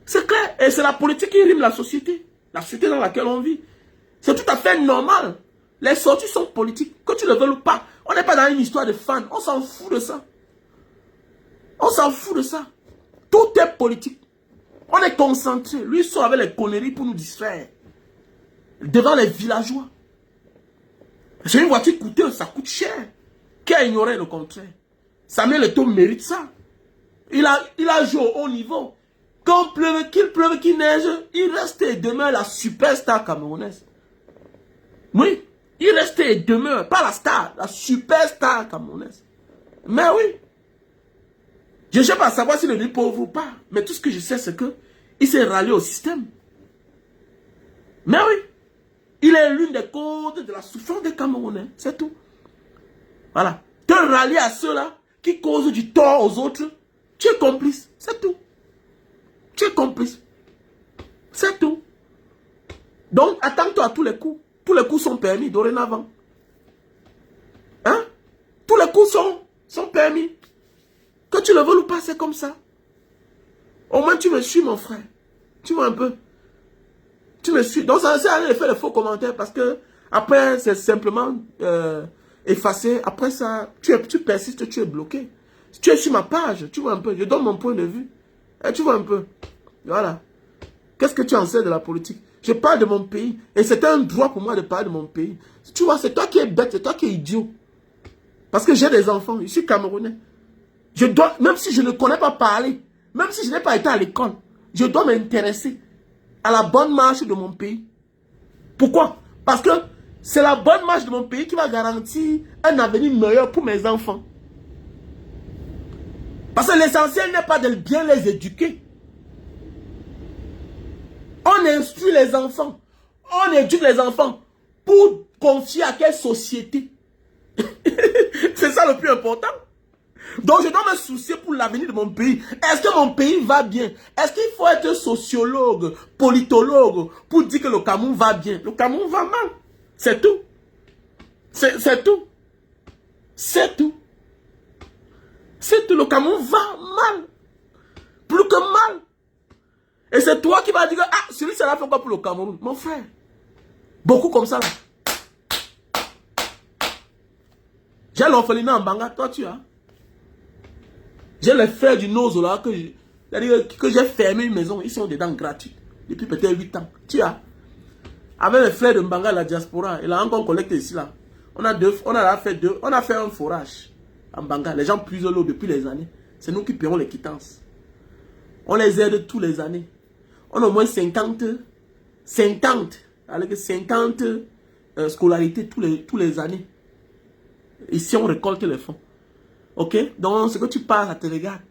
C'est clair. Et c'est la politique qui rime la société. La société dans laquelle on vit. C'est tout à fait normal. Les sorties sont politiques. Que tu le veuilles ou pas. On n'est pas dans une histoire de fans. On s'en fout de ça. On s'en fout de ça. Tout est politique. On est concentré. Lui, il sort avec les conneries pour nous distraire. Devant les villageois. C'est une voiture coûteuse, ça coûte cher. Qui a ignoré le contraire? Samuel Eto'o mérite ça. Il a joué au haut niveau. Qu'il pleuve, qu'il neige, il reste et demeure la superstar camerounaise. Oui, il reste et demeure, pas la star, la superstar camerounaise. Mais oui. Je ne sais pas savoir s'il est pauvre ou pas, mais tout ce que je sais, c'est qu'il s'est rallié au système. Mais oui, il est l'une des causes de la souffrance des Camerounais, c'est tout. Voilà. Te rallier à ceux-là qui causent du tort aux autres, tu es complice, c'est tout. Tu es complice. C'est tout. Donc, attends-toi à tous les coups. Tous les coups sont permis dorénavant. Hein? Tous les coups sont permis. Que tu le veux ou pas, c'est comme ça. Au moins, tu me suis, mon frère. Tu vois un peu. Tu me suis. Donc, ça sert à rien de faire de faux commentaires parce que après, c'est simplement effacé. Après ça, tu persistes, tu es bloqué. Tu es sur ma page, tu vois un peu. Je donne mon point de vue. Et tu vois un peu. Voilà. Qu'est-ce que tu en sais de la politique? Je parle de mon pays. Et c'est un droit pour moi de parler de mon pays. Tu vois, c'est toi qui es bête, c'est toi qui es idiot. Parce que j'ai des enfants, je suis Camerounais. Je dois, même si je ne connais pas parler, même si je n'ai pas été à l'école, je dois m'intéresser à la bonne marche de mon pays. Pourquoi? Parce que c'est la bonne marche de mon pays qui va garantir un avenir meilleur pour mes enfants. Parce que l'essentiel n'est pas de bien les éduquer. On instruit les enfants. On éduque les enfants pour confier à quelle société. C'est ça le plus important. Donc je dois me soucier pour l'avenir de mon pays. Est-ce que mon pays va bien? Est-ce qu'il faut être sociologue, politologue pour dire que le Cameroun va bien? Le Cameroun va mal. C'est tout. C'est tout. C'est tout. C'est tout. Le Cameroun va mal. Plus que mal. Et c'est toi qui vas dire, ah, celui ça l'a fait quoi pour le Cameroun? Mon frère. Beaucoup comme ça là. J'ai l'orphelinat en Banga, toi tu as. J'ai les frères du Nozo là que j'ai fermé une maison, ils sont dedans gratuits. Depuis peut-être 8 ans. Tu as. Avec les frères de Mbanga, la diaspora, il a encore collecté ici là. On a fait un forage en Mbanga. Les gens puisent l'eau depuis les années. C'est nous qui payons les quittances. On les aide tous les années. On a au moins 50 scolarités tous les années. Ici, on récolte les fonds. Ok? Donc, ce que tu parles, ça te regarde.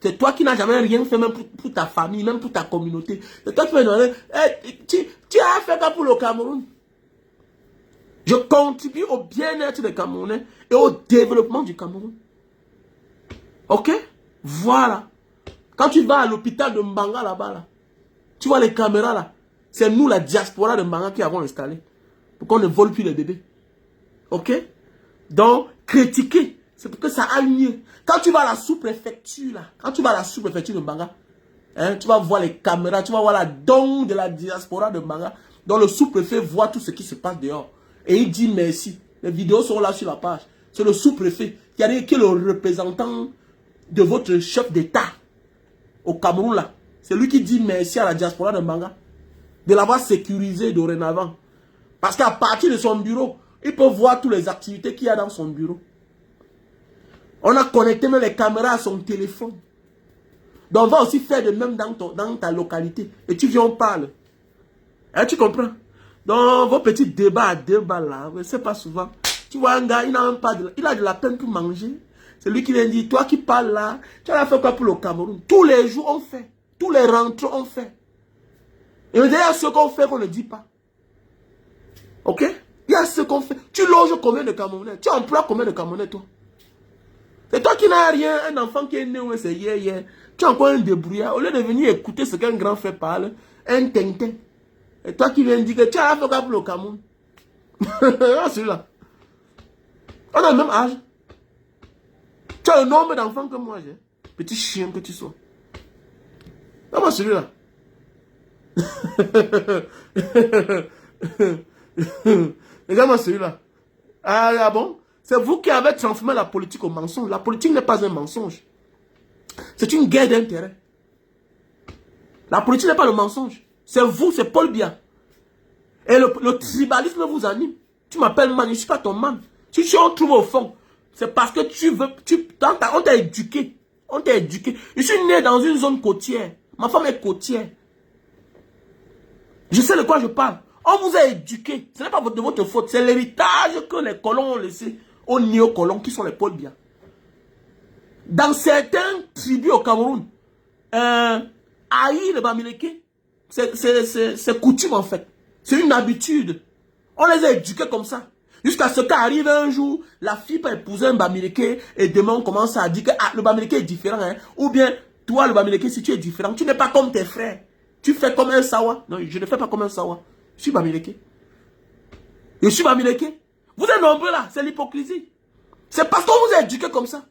C'est toi qui n'as jamais rien fait, même pour ta famille, même pour ta communauté. C'est toi qui vas demander, hey, tu as fait quoi pour le Cameroun? Je contribue au bien-être des Camerounais et au développement du Cameroun. Ok? Voilà. Quand tu vas à l'hôpital de Mbanga là-bas, là, tu vois les caméras là. C'est nous, la diaspora de Mbanga, qui avons installé. Pour qu'on ne vole plus les bébés. Ok? Donc, critiquer. C'est pour que ça aille mieux. Quand tu vas à la sous-préfecture, là, quand tu vas à la sous-préfecture de Mbanga, hein, tu vas voir les caméras, tu vas voir la don de la diaspora de Mbanga, dont le sous-préfet voit tout ce qui se passe dehors. Et il dit merci. Les vidéos sont là sur la page. C'est le sous-préfet qui est le représentant de votre chef d'État au Cameroun, là. C'est lui qui dit merci à la diaspora de Mbanga de l'avoir sécurisé dorénavant. Parce qu'à partir de son bureau, il peut voir toutes les activités qu'il y a dans son bureau. On a connecté même les caméras à son téléphone. Donc on va aussi faire de même dans ta localité. Et tu viens, on parle. Hein, tu comprends? Donc vos petits débats à 2 balles là, c'est pas souvent. Tu vois un gars, il a de la peine pour manger. C'est lui qui vient dire, toi qui parles là, tu as fait quoi pour le Cameroun? Tous les jours on fait. Tous les rentrées on fait. Et d'ailleurs ce qu'on fait qu'on ne dit pas. Ok? Il y a ce qu'on fait. Tu loges combien de Camerounais? Tu emploies combien de Camerounais toi? C'est toi qui n'as rien, un enfant qui est né, c'est hier. Tu as encore un débrouillard. Au lieu de venir écouter ce qu'un grand frère parle, un tintin. Et toi qui viens dire que tu as fait quoi pour le Cameroun? Celui-là. On a le même âge. Tu as le nombre d'enfants que moi j'ai. Petit chien que tu sois. Comment celui-là? Regarde-moi celui-là. Ah bon? C'est vous qui avez transformé la politique au mensonge. La politique n'est pas un mensonge. C'est une guerre d'intérêt. La politique n'est pas le mensonge. C'est vous, c'est Paul Biya. Et le tribalisme vous anime. Tu m'appelles man, je ne suis pas ton man. Si tu en trouves au fond, c'est parce que tu veux... on t'a éduqué. On t'a éduqué. Je suis né dans une zone côtière. Ma femme est côtière. Je sais de quoi je parle. On vous a éduqué. Ce n'est pas de votre faute. C'est l'héritage que les colons ont laissé aux néocolons qui sont les Paul Biya. Dans certains tribus au Cameroun, haïr le Bamileke, c'est coutume en fait. C'est une habitude. On les a éduqués comme ça. Jusqu'à ce qu'arrive un jour, la fille peut épouser un Bamileke et demain on commence à dire que le Bamileke est différent. Hein? Ou bien, toi le Bamileke, si tu es différent, tu n'es pas comme tes frères. Tu fais comme un Sawa. Non, je ne fais pas comme un Sawa. Je suis Bamileke. Je suis Bamileke. Vous êtes nombreux là, c'est l'hypocrisie. C'est parce qu'on vous a éduqué comme ça.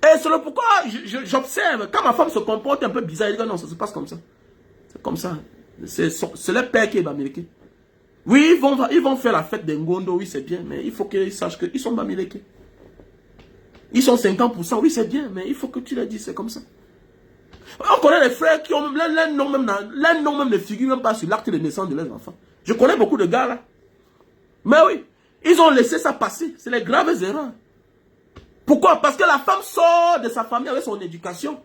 Et c'est le pourquoi j'observe, quand ma femme se comporte un peu bizarre, elle dit non, ça se passe comme ça. C'est comme ça. C'est le père qui est Bamileke. Oui, ils vont faire la fête des Ngondo, oui, c'est bien, mais il faut qu'ils sachent qu'ils sont Bamileke. Ils sont 50%, oui, c'est bien, mais il faut que tu leur dises, c'est comme ça. On connaît les frères qui ont leur nom même ne figure même pas sur l'acte de naissance de leurs enfants. Je connais beaucoup de gars là. Mais oui, ils ont laissé ça passer. C'est les graves erreurs. Pourquoi? Parce que la femme sort de sa famille avec son éducation.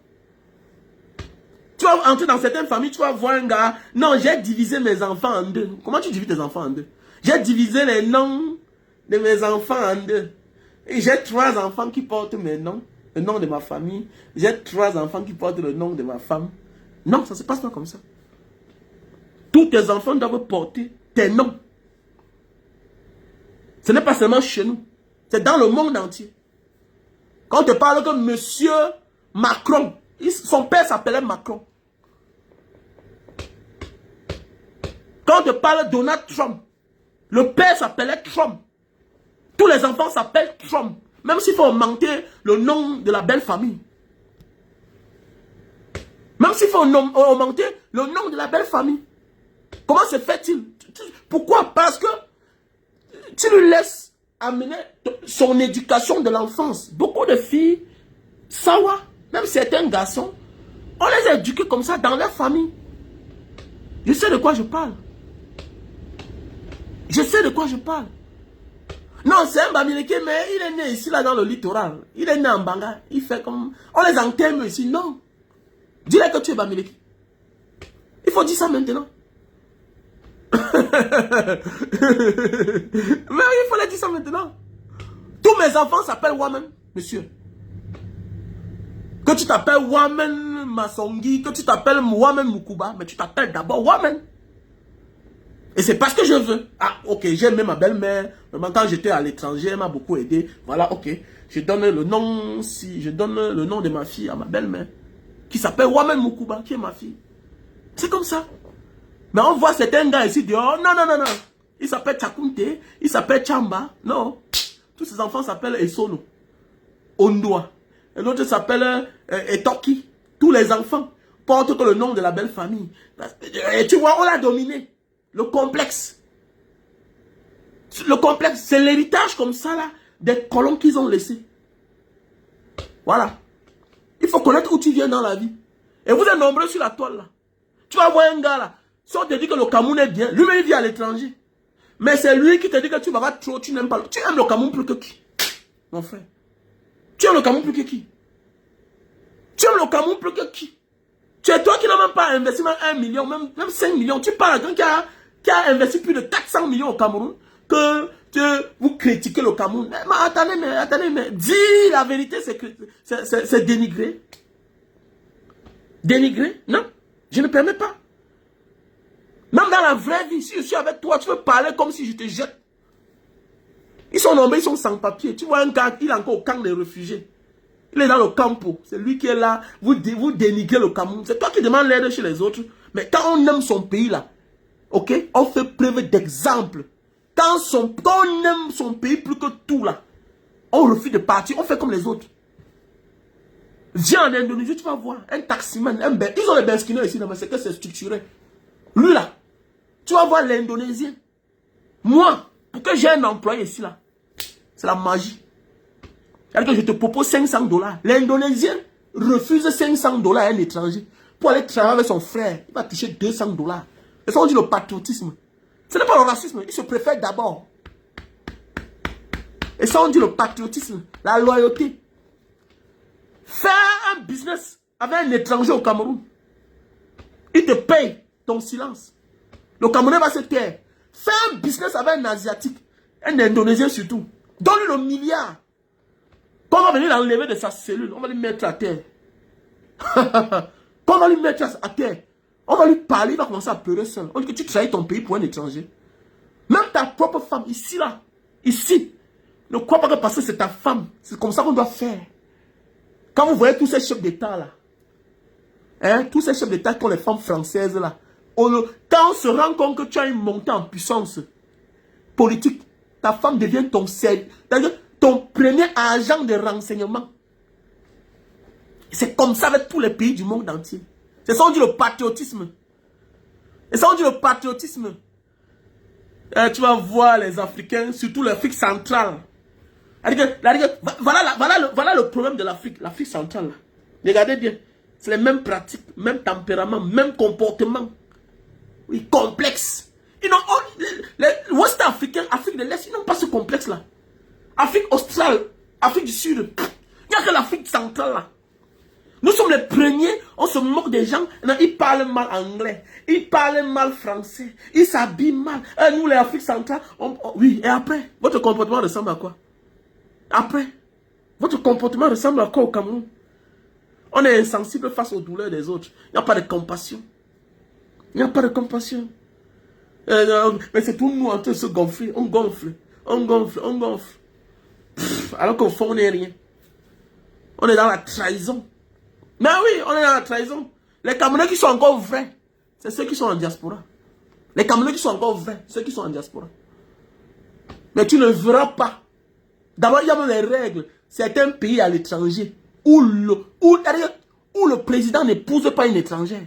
Tu vas entrer dans certaines familles, tu vas voir un gars. Non, j'ai divisé mes enfants en deux. Comment tu divises tes enfants en deux? J'ai divisé les noms de mes enfants en deux. Et j'ai 3 enfants qui portent mes noms. Le nom de ma famille. J'ai 3 enfants qui portent le nom de ma femme. Non, ça ne se passe pas comme ça. Tous tes enfants doivent porter tes noms. Ce n'est pas seulement chez nous. C'est dans le monde entier. Quand on te parle que monsieur Macron, son père s'appelait Macron. Quand on te parle de Donald Trump, le père s'appelait Trump. Tous les enfants s'appellent Trump. Même s'il faut augmenter le nom de la belle famille. Même s'il faut augmenter le nom de la belle famille. Comment se fait-il? Pourquoi? Parce que tu lui laisses amener son éducation de l'enfance. Beaucoup de filles, Sawa, même certains garçons, on les a éduqués comme ça dans leur famille. Je sais de quoi je parle. Je sais de quoi je parle. Non, c'est un Bamileke, mais il est né ici, là, dans le littoral. Il est né en Banga. Il fait comme... On les enterre ici. Non. Dis-leur que tu es Bamileke. Il faut dire ça maintenant. Mais il faut leur dire ça maintenant. Tous mes enfants s'appellent Wamen, monsieur. Que tu t'appelles Wamen Masongi, que tu t'appelles Wamen Mukuba, mais tu t'appelles d'abord Wamen. Et c'est parce que je veux. Ah, ok, j'ai aimé ma belle-mère. Quand j'étais à l'étranger, elle m'a beaucoup aidé. Voilà, ok. Je donne le nom, je donne le nom de ma fille à ma belle-mère. Qui s'appelle Wamen Mukuba, qui est ma fille. C'est comme ça. Mais on voit certains gars ici dire, oh, non, non, non, non. Il s'appelle Chakunte, il s'appelle Chamba. Non. Tous ces enfants s'appellent Esono, Ondwa. Et l'autre s'appelle Etoki. Tous les enfants portent le nom de la belle famille. Et tu vois, on l'a dominé. Le complexe. Le complexe, c'est l'héritage comme ça là, des colons qu'ils ont laissés. Voilà. Il faut connaître où tu viens dans la vie. Et vous êtes nombreux sur la toile là. Tu vas voir un gars là. Si on te dit que le Cameroun est bien, lui-même il vit à l'étranger. Mais c'est lui qui te dit que tu vas trop, tu n'aimes pas. Tu aimes le Cameroun plus que qui? Mon frère. Tu aimes le Cameroun plus que qui? Tu aimes le Cameroun plus que qui? C'est toi qui n'as même pas investi même 1 million, même 5 millions. Tu parles à quelqu'un qui a investi plus de 400 millions au Cameroun, que vous critiquez le Cameroun. Mais attendez, mais dis la vérité, c'est dénigrer. Dénigrer? Non, je ne permets pas. Même dans la vraie vie, si je suis avec toi, tu veux parler comme si je te jette. Ils sont nombreux, ils sont sans papier. Tu vois un gars, il est encore au camp des réfugiés. Il est dans le campo. C'est lui qui est là. Vous dénigrez le Cameroun. C'est toi qui demandes l'aide chez les autres. Mais quand on aime son pays là, ok, on fait preuve d'exemple. Quand on aime son pays plus que tout là, on refuse de partir. On fait comme les autres. Viens en Indonésie, tu vas voir. Un taximan, ils ont les Benskino ici, mais c'est que c'est structuré. Lui là, tu vas voir l'Indonésien. Moi, pour que j'ai un employé ici là, c'est la magie. C'est-à-dire que je te propose $500. L'Indonésien refuse $500 à un étranger. pour aller travailler avec son frère, il va toucher 200 $. Et ça, on dit le patriotisme. Ce n'est pas le racisme, il se préfère d'abord. Et ça, on dit le patriotisme, la loyauté. Faire un business avec un étranger au Cameroun. Il te paye ton silence. Le Camerounais va se taire. Faire un business avec un Asiatique, un Indonésien surtout. Donne-lui le milliard. Quand on va venir l'enlever de sa cellule, on va lui mettre à terre. Quand on va lui mettre à terre, on va lui parler, il va commencer à pleurer seul. On dit que tu trahis ton pays pour un étranger. Même ta propre femme, ici, là, ici, ne crois pas que parce que c'est ta femme, c'est comme ça qu'on doit faire. Quand vous voyez tous ces chefs d'État, là, hein, tous ces chefs d'État qui ont les femmes françaises, là, quand on se rend compte que tu as une montée en puissance politique, ta femme devient ton premier agent de renseignement. C'est comme ça avec tous les pays du monde entier. C'est ça on dit le patriotisme. Et ça on dit le patriotisme. Tu vas voir les Africains, surtout l'Afrique centrale. Voilà le problème de l'Afrique, l'Afrique centrale. Regardez bien. C'est les mêmes pratiques, même tempérament, même comportement. Oui, complexe. Les Ouest africains, Afrique de l'Est, ils n'ont pas ce complexe-là. Afrique australe, Afrique du Sud, il n'y a que l'Afrique centrale là. Nous sommes les premiers, on se moque des gens, ils parlent mal anglais, ils parlent mal français, ils s'habillent mal. Nous, les Afriques centrales, oui, et après, votre comportement ressemble à quoi? Après, votre comportement ressemble à quoi au Cameroun? On est insensible face aux douleurs des autres. Il n'y a pas de compassion. Il n'y a pas de compassion. Mais c'est tout nous en train de se gonfler. On gonfle, on gonfle, on gonfle. Alors qu'au fond, on n'est rien. On est dans la trahison. Mais oui, on est dans la trahison. Les Camerounais qui sont encore vrais, c'est ceux qui sont en diaspora. Les Camerounais qui sont encore vrais, ceux qui sont en diaspora. Mais tu ne verras pas. D'abord, il y a même les règles. Certains pays à l'étranger où le président n'épouse pas une étrangère.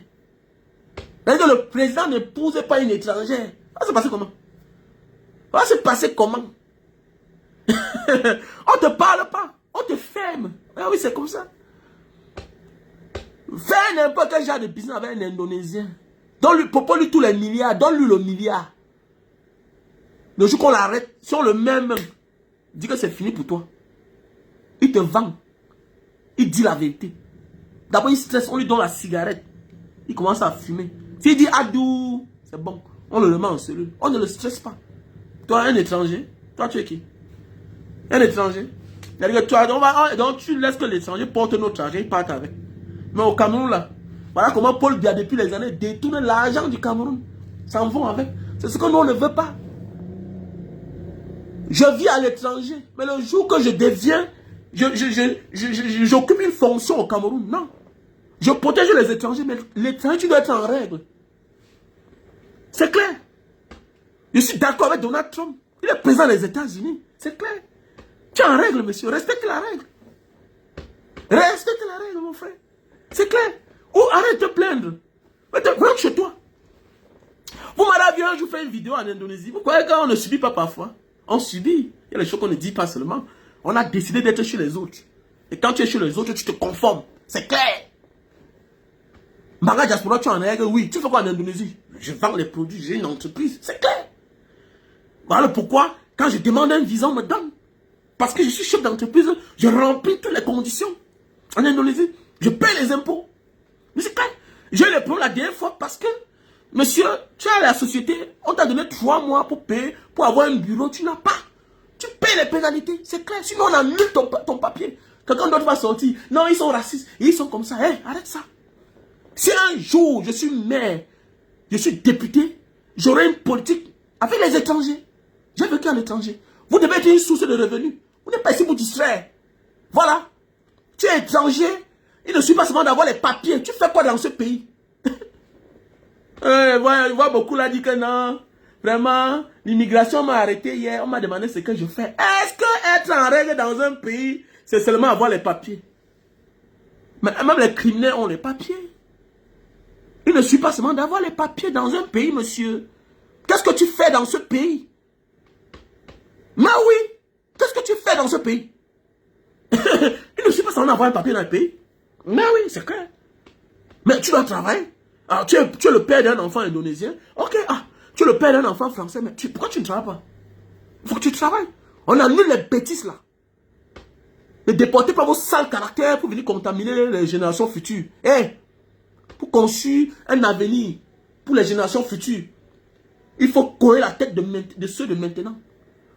C'est-à-dire que le président n'épouse pas une étrangère. Ça va se passer comment? Ça va se passer comment? On ne te parle pas. On te ferme. Ah oui, c'est comme ça. Fais n'importe quel genre de business avec un Indonésien. Donne-lui, propose-lui tous les milliards. Donne-lui le milliard. Le jour qu'on l'arrête, si on le met même, dis que c'est fini pour toi. Il te vend. Il dit la vérité. D'abord, il stresse, on lui donne la cigarette. Il commence à fumer. S'il dit Adou, c'est bon. On le met en cellule. On ne le stresse pas. Toi, un étranger, toi, tu es qui? Un étranger. Donc, tu laisses que l'étranger porte notre argent, il part avec. Mais au Cameroun, là, voilà comment Paul Biya, depuis les années, détourne l'argent du Cameroun. S'en vont avec. C'est ce que nous, on ne veut pas. Je vis à l'étranger. Mais le jour que je deviens, j'occupe une fonction au Cameroun. Non. Je protège les étrangers, mais l'étranger, tu dois être en règle. C'est clair. Je suis d'accord avec Donald Trump. Il est président des États-Unis. C'est clair. Tu es en règle, monsieur. Respecte la règle. Respecte la règle, mon frère. C'est clair. Ou arrête de te plaindre. Rentre chez toi. Vous m'avez vu un jour faire une vidéo en Indonésie. Vous croyez qu'on ne subit pas parfois? On subit. Il y a des choses qu'on ne dit pas seulement. On a décidé d'être chez les autres. Et quand tu es chez les autres, tu te conformes. C'est clair. Manga Diaspora, tu es en règle. Oui. Tu fais quoi en Indonésie? Je vends les produits. J'ai une entreprise. C'est clair. Voilà pourquoi, quand je demande un visa, on me donne. Parce que je suis chef d'entreprise, je remplis toutes les conditions. En Indonésie, je paie les impôts. Mais c'est clair. J'ai eu le problème la dernière fois parce que, monsieur, tu as la société, on t'a donné 3 mois pour payer, pour avoir un bureau, tu n'as pas. Tu payes les pénalités, c'est clair. Sinon, on annule ton papier. Quelqu'un d'autre va sortir. Non, ils sont racistes. Ils sont comme ça. Hey, arrête ça. Si un jour, je suis maire, je suis député, j'aurai une politique avec les étrangers. J'ai vécu à l'étranger. Vous devez être une source de revenus. Vous n'êtes pas ici pour distraire. Voilà. Tu es étranger. Il ne suffit pas seulement d'avoir les papiers. Tu fais quoi dans ce pays? Je vois beaucoup là dire que non. Vraiment, l'immigration m'a arrêté hier. On m'a demandé ce que je fais. Est-ce que être en règle dans un pays, c'est seulement avoir les papiers? Mais même les criminels ont les papiers. Il ne suffit pas seulement d'avoir les papiers dans un pays, monsieur. Qu'est-ce que tu fais dans ce pays? Mais oui, qu'est-ce que tu fais dans ce pays? Il ne suffit pas seulement d'avoir un papier dans le pays. Mais oui, c'est clair. Mais tu dois travailler. Alors, tu es le père d'un enfant indonésien. Ok, tu es le père d'un enfant français, mais pourquoi tu ne travailles pas? Il faut que tu travailles. On annule les bêtises là. Ne déportez pas vos sales caractères pour venir contaminer les générations futures. Pour construire un avenir pour les générations futures, il faut coller la tête de ceux de maintenant.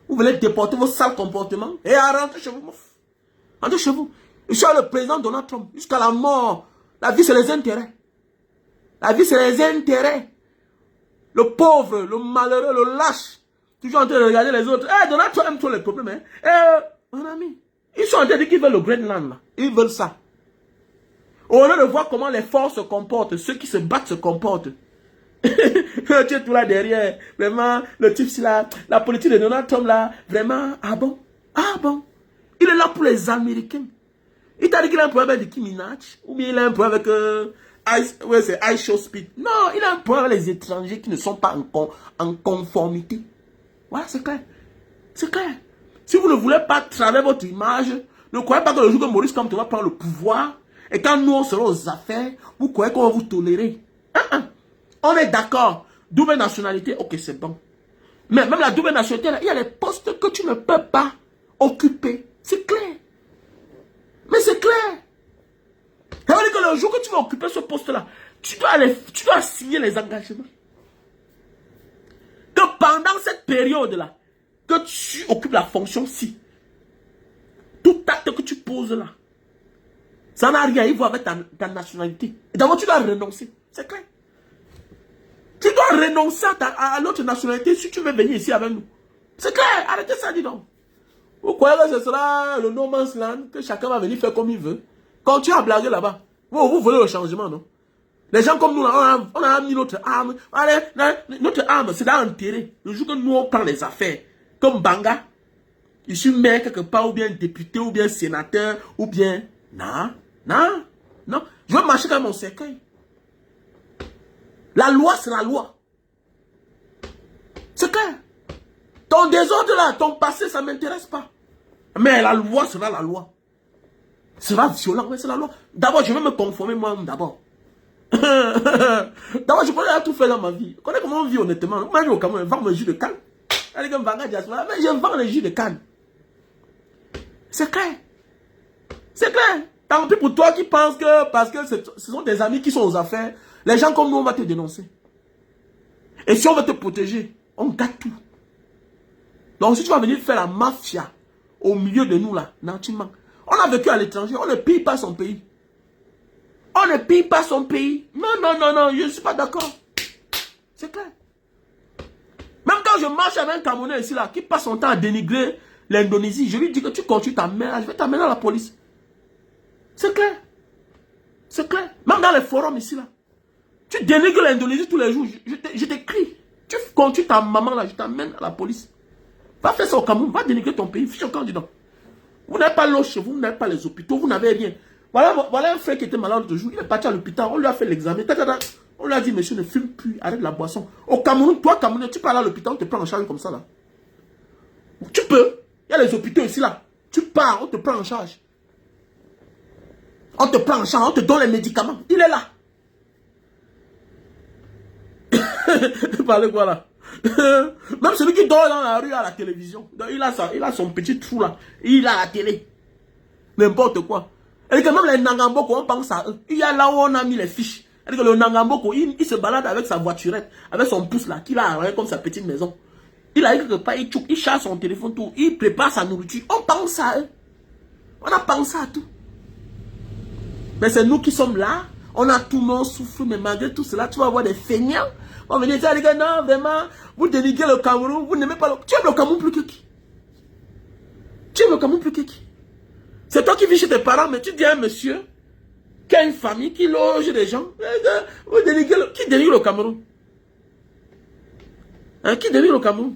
Vous voulez déporter vos sales comportements et rentrez chez vous. Rentrez chez vous. Je suis le président Donald Trump jusqu'à la mort. La vie, c'est les intérêts. La vie, c'est les intérêts. Le pauvre, le malheureux, le lâche. Toujours en train de regarder les autres. Donald Trump aime trop les problèmes. Mon ami, ils sont en train de dire qu'ils veulent le Greenland. Là. Ils veulent ça. Au lieu de voir comment les forces se comportent, ceux qui se battent se comportent. Tu es tout là derrière. Vraiment, le type, c'est là. La politique de Donald Trump, là. Vraiment, ah bon? Ah bon? Il est là pour les Américains. Il t'a dit qu'il a un problème avec Nicki Minaj. Ou bien il a un problème avec Ice Show Speed. Non, il a un problème avec les étrangers qui ne sont pas en conformité. Voilà, c'est clair. C'est clair. Si vous ne voulez pas travailler votre image, ne croyez pas que le jour que Maurice Kamto va prendre le pouvoir, et quand nous on sera aux affaires, vous croyez qu'on va vous tolérer. On est d'accord. Double nationalité, ok, c'est bon. Mais même la double nationalité, là, il y a les postes que tu ne peux pas occuper. C'est clair. Mais c'est clair. Ça veut dire que le jour que tu vas occuper ce poste-là, tu dois signer les engagements. Que pendant cette période-là, que tu occupes la fonction-ci, tout acte que tu poses là, ça n'a rien à voir avec ta nationalité. D'abord, tu dois renoncer. C'est clair. Tu dois renoncer à l'autre nationalité si tu veux venir ici avec nous. C'est clair. Arrêtez ça, dis donc. Vous croyez que ce sera le no man's land, que chacun va venir faire comme il veut? Quand tu as blagué là-bas, vous voulez le changement, non? Les gens comme nous, là, on a mis notre arme. Allez, notre arme, c'est d'enterrer. Le jour que nous, on prend les affaires, comme Banga, je suis maire quelque part, ou bien député, ou bien sénateur, ou bien... Non. Je veux marcher comme mon cercueil. La loi, c'est la loi. C'est clair. Ton désordre là, ton passé, ça ne m'intéresse pas. Mais la loi sera la loi. Sera violent, mais c'est la loi. D'abord, je vais me conformer moi-même d'abord. D'abord, je connais tout faire dans ma vie. Je connais comment on vit honnêtement. Moi, je vais au Cameroun, je vends mes jus de canne. Mais je vends les jus de canne. C'est clair. C'est clair. Tant pis pour toi qui penses que parce que ce sont des amis qui sont aux affaires, les gens comme nous, on va te dénoncer. Et si on veut te protéger, on gâte tout. Donc si tu vas venir faire la mafia au milieu de nous là, non, tu manques. On a vécu à l'étranger, on ne pille pas son pays. On ne pille pas son pays. Non, je ne suis pas d'accord. C'est clair. Même quand je marche avec un Camerounais ici là, qui passe son temps à dénigrer l'Indonésie, je lui dis que tu continues ta mère, je vais t'amener à la police. C'est clair. C'est clair. Même dans les forums ici là. Tu dénigres l'Indonésie tous les jours. Je t'écris. Tu continues ta maman là, je t'amène à la police. Va faire ça au Cameroun, va dénigrer ton pays, fiche au candidat. Vous n'avez pas l'eau chez vous, vous n'avez pas les hôpitaux, vous n'avez rien. Voilà un frère qui était malade l'autre jour, il est parti à l'hôpital, on lui a fait l'examen. On lui a dit, monsieur, ne fume plus, arrête la boisson. Au Cameroun, toi, Cameroun, tu peux aller à l'hôpital, on te prend en charge comme ça là. Tu peux. Il y a les hôpitaux ici là. Tu pars, on te prend en charge. On te prend en charge, on te donne les médicaments. Il est là. Parlez quoi là? Même celui qui dort dans la rue à la télévision. Il a son petit trou là. Il a la télé. N'importe quoi. Et que même les Nangamboko, on pense à eux. Il y a là où on a mis les fiches. Et que le Nangamboko, il se balade avec sa voiturette, avec son pouce là, qu'il a arrêté comme sa petite maison. Il a quelque part, il charge son téléphone, tout. Il prépare sa nourriture. On pense à eux. On a pensé à tout. Mais c'est nous qui sommes là. On a tout le monde souffre, mais malgré tout cela, tu vas avoir des feignants. On va venir dire, les gars, non, vraiment, vous dénigrez le Cameroun, vous n'aimez pas le... Tu aimes le Cameroun plus que qui? Tu aimes le Cameroun plus que qui? C'est toi qui vis chez tes parents, mais tu dis à un monsieur qui a une famille, qui loge des gens. Vous dénigrez qui dénigre le Cameroun? Hein, qui dénigre le Cameroun?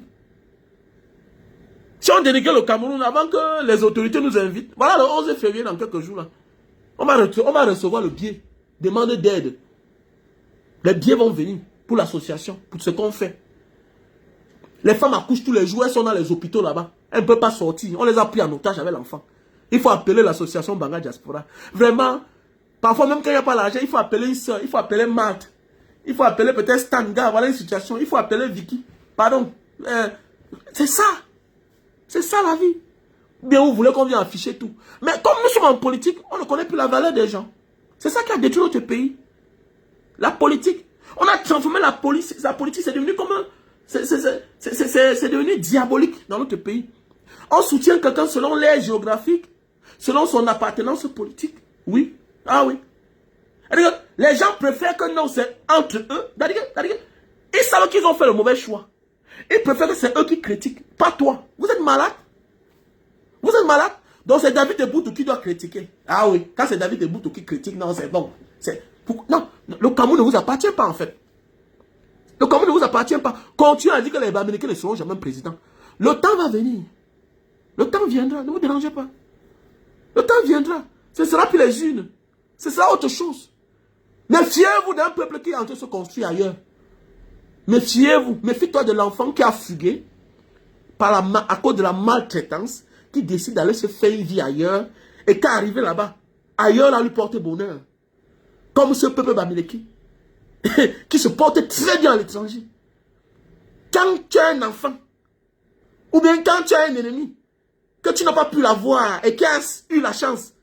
Si on dénigre le Cameroun, avant que les autorités nous invitent, voilà le 11 février dans quelques jours là, on va recevoir le billet, demande d'aide. Les billets vont venir pour l'association, pour ce qu'on fait. Les femmes accouchent tous les jours, elles sont dans les hôpitaux là-bas. Elles ne peuvent pas sortir. On les a pris en otage avec l'enfant. Il faut appeler l'association Banga Diaspora. Vraiment, Parfois, même quand il n'y a pas l'argent, il faut appeler une soeur, il faut appeler Marthe, il faut appeler peut-être Stanga, voilà une situation, il faut appeler Vicky. Pardon. C'est ça. C'est ça la vie. Bien, vous voulez qu'on vienne afficher tout. Mais comme nous sommes en politique, on ne connaît plus la valeur des gens. C'est ça qui a détruit notre pays. La politique. On a transformé la politique, c'est devenu comme un... C'est devenu diabolique dans notre pays. On soutient quelqu'un selon l'aire géographique, selon son appartenance politique. Oui. Ah oui. Les gens préfèrent que non, c'est entre eux. Ils savent qu'ils ont fait le mauvais choix. Ils préfèrent que c'est eux qui critiquent, pas toi. Vous êtes malade. Vous êtes malade. Donc c'est David Eboutou qui doit critiquer. Ah oui, quand c'est David Eboutou qui critique, non, c'est bon. Non, le Cameroun ne vous appartient pas en fait. Le Cameroun ne vous appartient pas. Continuez à dire que les Bamileke ne seront jamais présidents. Le temps va venir. Le temps viendra, ne vous dérangez pas. Le temps viendra. Ce ne sera plus les unes. Ce sera autre chose. Méfiez-vous d'un peuple qui est en train de se construire ailleurs. Méfiez-vous. Méfie-toi de l'enfant qui a fugué à cause de la maltraitance, qui décide d'aller se faire une vie ailleurs et qui est arrivé là-bas. Ailleurs, là, lui porter bonheur. Comme ce peuple Bamileke qui se porte très bien à l'étranger. Quand tu as un enfant, ou bien quand tu as un ennemi, que tu n'as pas pu l'avoir et qui a eu la chance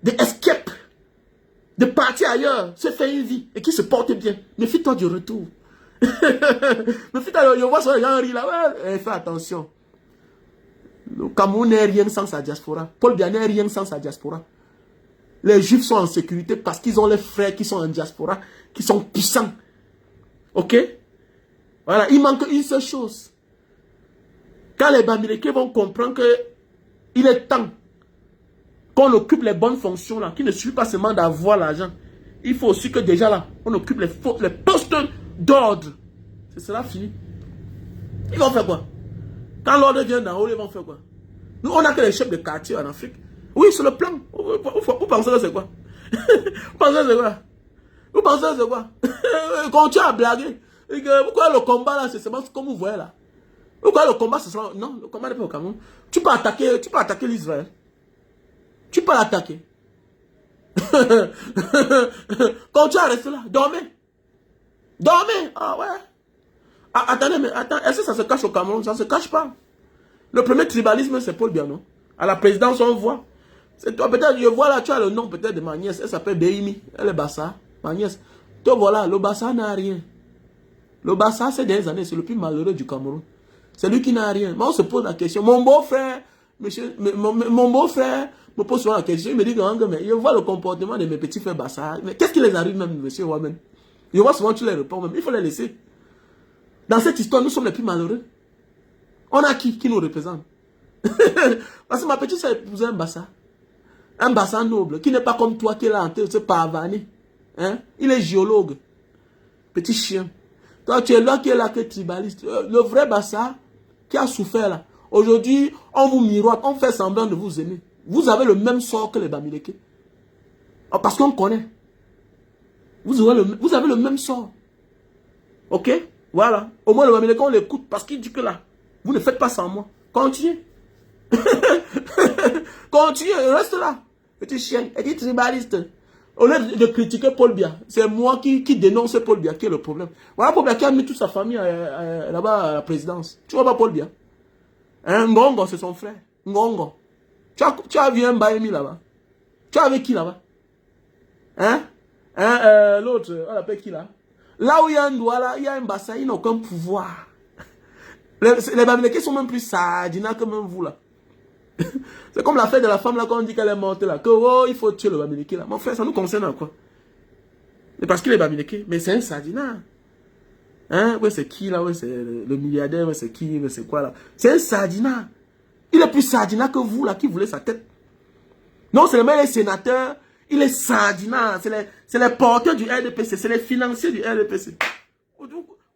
d'escape, de partir ailleurs, se faire une vie et qui se porte bien, méfie-toi du retour. Méfie-toi, je vois ça, les gens rient là, ouais, fais attention. Le Cameroun n'est rien sans sa diaspora. Paul Biya n'est rien sans sa diaspora. Les Juifs sont en sécurité parce qu'ils ont les frères qui sont en diaspora, qui sont puissants. Ok? Voilà, il manque une seule chose. Quand les Bamileke vont comprendre qu'il est temps qu'on occupe les bonnes fonctions là, qui ne suffit pas seulement d'avoir l'argent. Il faut aussi que déjà là, on occupe les postes d'ordre. Ce sera fini. Ils vont faire quoi? Quand l'ordre vient d'en haut, ils vont faire quoi? Nous, on n'a que les chefs de quartier en Afrique. Oui, c'est le plan. Vous pensez que c'est quoi? Vous pensez que c'est quoi? Vous pensez que c'est quoi? Continuez à blaguer. Pourquoi le combat là, c'est seulement comme vous voyez là? Pourquoi le combat, c'est seulement... Non, le combat n'est pas au Cameroun. Tu peux attaquer l'Israël. Tu peux l'attaquer. Continuez à rester là. Dormez. Dormez. Ah ouais. Ah, attendez, mais attends. Est-ce que ça se cache au Cameroun? Ça ne se cache pas. Le premier tribalisme, c'est Paul Biya, non? À la présidence, on voit. C'est toi, peut-être, je vois là, tu as le nom peut-être de ma nièce. Elle s'appelle Beimi. Elle est Bassa. Ma nièce. Toi, voilà, le Bassa n'a rien. Le Bassa, ces dernières années, c'est le plus malheureux du Cameroun. C'est lui qui n'a rien. Moi, on se pose la question. Mon beau-frère, mon beau-frère me pose souvent la question. Il me dit, mais je vois le comportement de mes petits frères Bassa. Mais qu'est-ce qui les arrive même, monsieur Wamen? Je vois souvent, tu les réponds même. Il faut les laisser. Dans cette histoire, nous sommes les plus malheureux. On a qui nous représente? Parce que ma petite soeur épousait un Bassa. Un Bassa noble, qui n'est pas comme toi qui est là en train de se pavaner. Hein? Il est géologue. Petit chien. Toi, tu es là qui est là, qui est tribaliste. Le vrai Bassa, qui a souffert là. Aujourd'hui, on vous miroite, on fait semblant de vous aimer. Vous avez le même sort que les Bamileke. Parce qu'on connaît. Vous avez le même sort. Ok? Voilà. Au moins, le Bamileke, on l'écoute parce qu'il dit que là, vous ne faites pas sans moi. Continuez. Continuez, reste là. Petit chien, petit tribaliste. Au lieu de critiquer Paul Biya, c'est moi qui dénonce Paul Biya qui est le problème. Voilà Paul Biya qui a mis toute sa famille là-bas à la présidence. Tu vois pas Paul Biya? Ngongo, c'est son frère. Ngongo. Tu as vu un Baemi là-bas? Tu as avec qui là-bas? L'autre, on l'appelle qui là? Là où il y a un Douala, il y a un Bassa, il n'a aucun pouvoir. Les Bamileke sont même plus sadina que même vous là. C'est comme l'affaire de la femme là quand on dit qu'elle est morte là. Que oh, il faut tuer le Bamileke là. Mon frère, ça nous concerne à quoi? C'est parce qu'il est Bamileke. Mais c'est un sadina. Hein? Ouais, c'est qui là? Ouais, c'est le milliardaire. Ouais, c'est qui? Ouais, c'est quoi là? C'est un sadina. Il est plus sadina que vous là qui voulez sa tête. Non seulement il est sénateur, il est sadina. C'est les porteurs du RDPC. C'est les financiers du RDPC.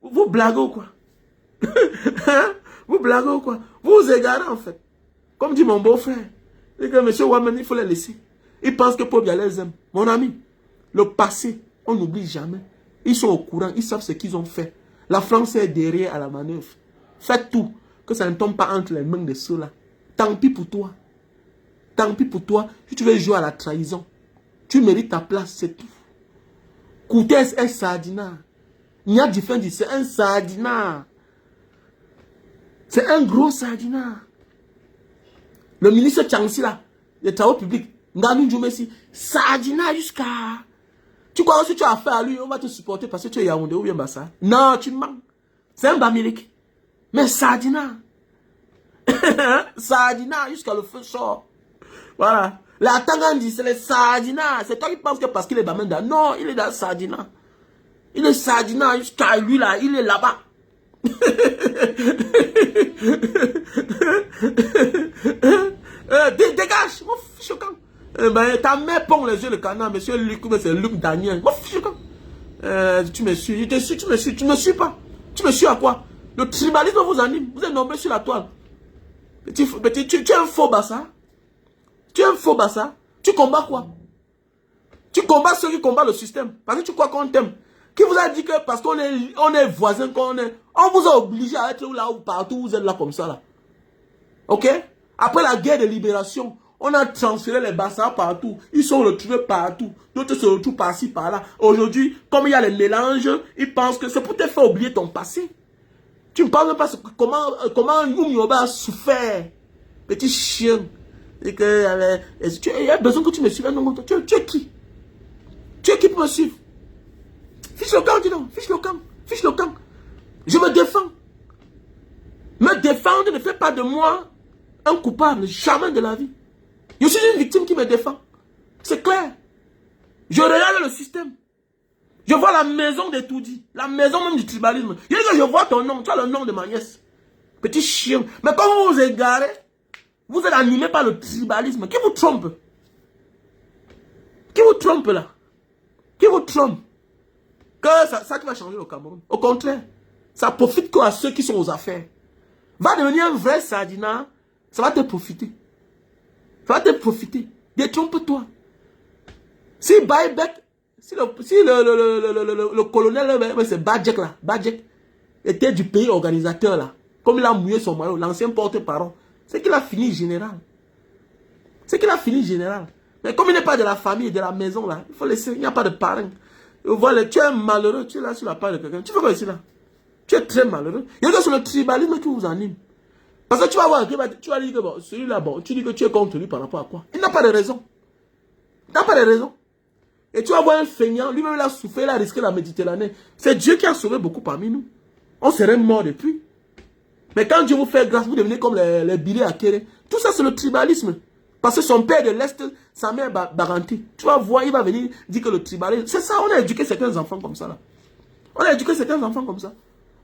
Vous blaguez ou quoi? Vous blaguez ou quoi? Vous vous égarez en fait. Comme dit mon beau-frère. Monsieur Wamen, il faut les laisser. Ils pensent que Paul Biya les aime. Mon ami, le passé, on n'oublie jamais. Ils sont au courant, ils savent ce qu'ils ont fait. La France est derrière à la manœuvre. Faites tout, que ça ne tombe pas entre les mains de ceux-là. Tant pis pour toi. Tant pis pour toi. Si tu veux jouer à la trahison, Tu mérites ta place, c'est tout. Kouté est un sardinat. Nia Difendi, c'est un sardinat. C'est un gros sardinat. Le ministre Tchangsi là, les travaux publics, Ngami Djoumessi, sardinat jusqu'à... Tu crois que si tu as affaire à lui, on va te supporter parce que tu es Yaoundé ou bien Bassa? Non, tu mens. C'est un Bamilik. Mais sardinat. Sardinat jusqu'à le feu sort. Voilà. La Tangandi, c'est le sardinat. C'est toi qui penses que parce qu'il est Bamenda. Non, il est dans le sardinat. Il est sardinat jusqu'à lui là. Il est là-bas. Dégage. Mon fiche au camp. Ta mère pond les yeux le canard. Monsieur Luc, c'est Luc Daniel. Mon fiche au camp. Tu me suis. Je te suis, tu me suis. Tu me suis pas. Tu me suis à quoi? Le tribalisme vous anime. Vous êtes nombreux sur la toile. Tu es un faux bassa. Tu es un faux bassa. Tu combats quoi? Tu combats ceux qui combattent le système. Parce que tu crois qu'on t'aime. Qui vous a dit que parce qu'on est voisins, on vous a obligé à être là ou partout, vous êtes là comme ça là. Ok? Après la guerre de libération, on a transféré les bassins partout. Ils sont retrouvés partout. D'autres se retrouvent par-ci, par-là. Aujourd'hui, comme il y a les mélanges, ils pensent que c'est pour te faire oublier ton passé. Tu ne parles même pas comment Youmioba a souffert. Petit chien. Et que, il y a besoin que tu me suives. Non, tu es qui? Tu es qui pour me suivre? Fiche le camp, dis donc. Fiche le camp. Fiche le camp. Je me défends. Me défendre ne fait pas de moi un coupable. Jamais de la vie. Je suis une victime qui me défend. C'est clair. Je regarde le système. Je vois la maison des Toudi. La maison même du tribalisme. Je dis que je vois ton nom. Tu as le nom de ma nièce. Petit chien. Mais quand vous vous égarez, vous êtes animé par le tribalisme. Qui vous trompe? Qui vous trompe là? Qui vous trompe? Que ça qui va changer le Cameroun. Au contraire, ça profite qu'à ceux qui sont aux affaires. Va devenir un vrai sardinat, ça va te profiter. Ça va te profiter. Détrompe-toi. Si Baïbek, si le colonel, c'est Badjek là, Badjek, était du pays organisateur là, comme il a mouillé son maillot, l'ancien porte-parole, c'est qu'il a fini général. C'est qu'il a fini général. Mais comme il n'est pas de la famille, de la maison là, il faut laisser, il n'y a pas de parrain. Voilà, tu es malheureux, tu es là sur la part de quelqu'un. Tu fais quoi ici là? Tu es très malheureux. Il y a que sur le tribalisme qui vous anime. Parce que tu vas voir, tu vas dire que bon, celui-là, bon, tu dis que tu es contre lui par rapport à quoi? Il n'a pas de raison. Il n'a pas de raison. Et tu vas voir un feignant, lui-même il a souffert, il a risqué la Méditerranée. C'est Dieu qui a sauvé beaucoup parmi nous. On serait mort depuis. Mais quand Dieu vous fait grâce, vous devenez comme les billets à Kéré. Tout ça, c'est le tribalisme. Parce que son père de l'Est, sa mère Baranti. Tu vas voir, il va venir dire que le tribalisme. C'est ça, on a éduqué certains enfants comme ça. Là. On a éduqué certains enfants comme ça.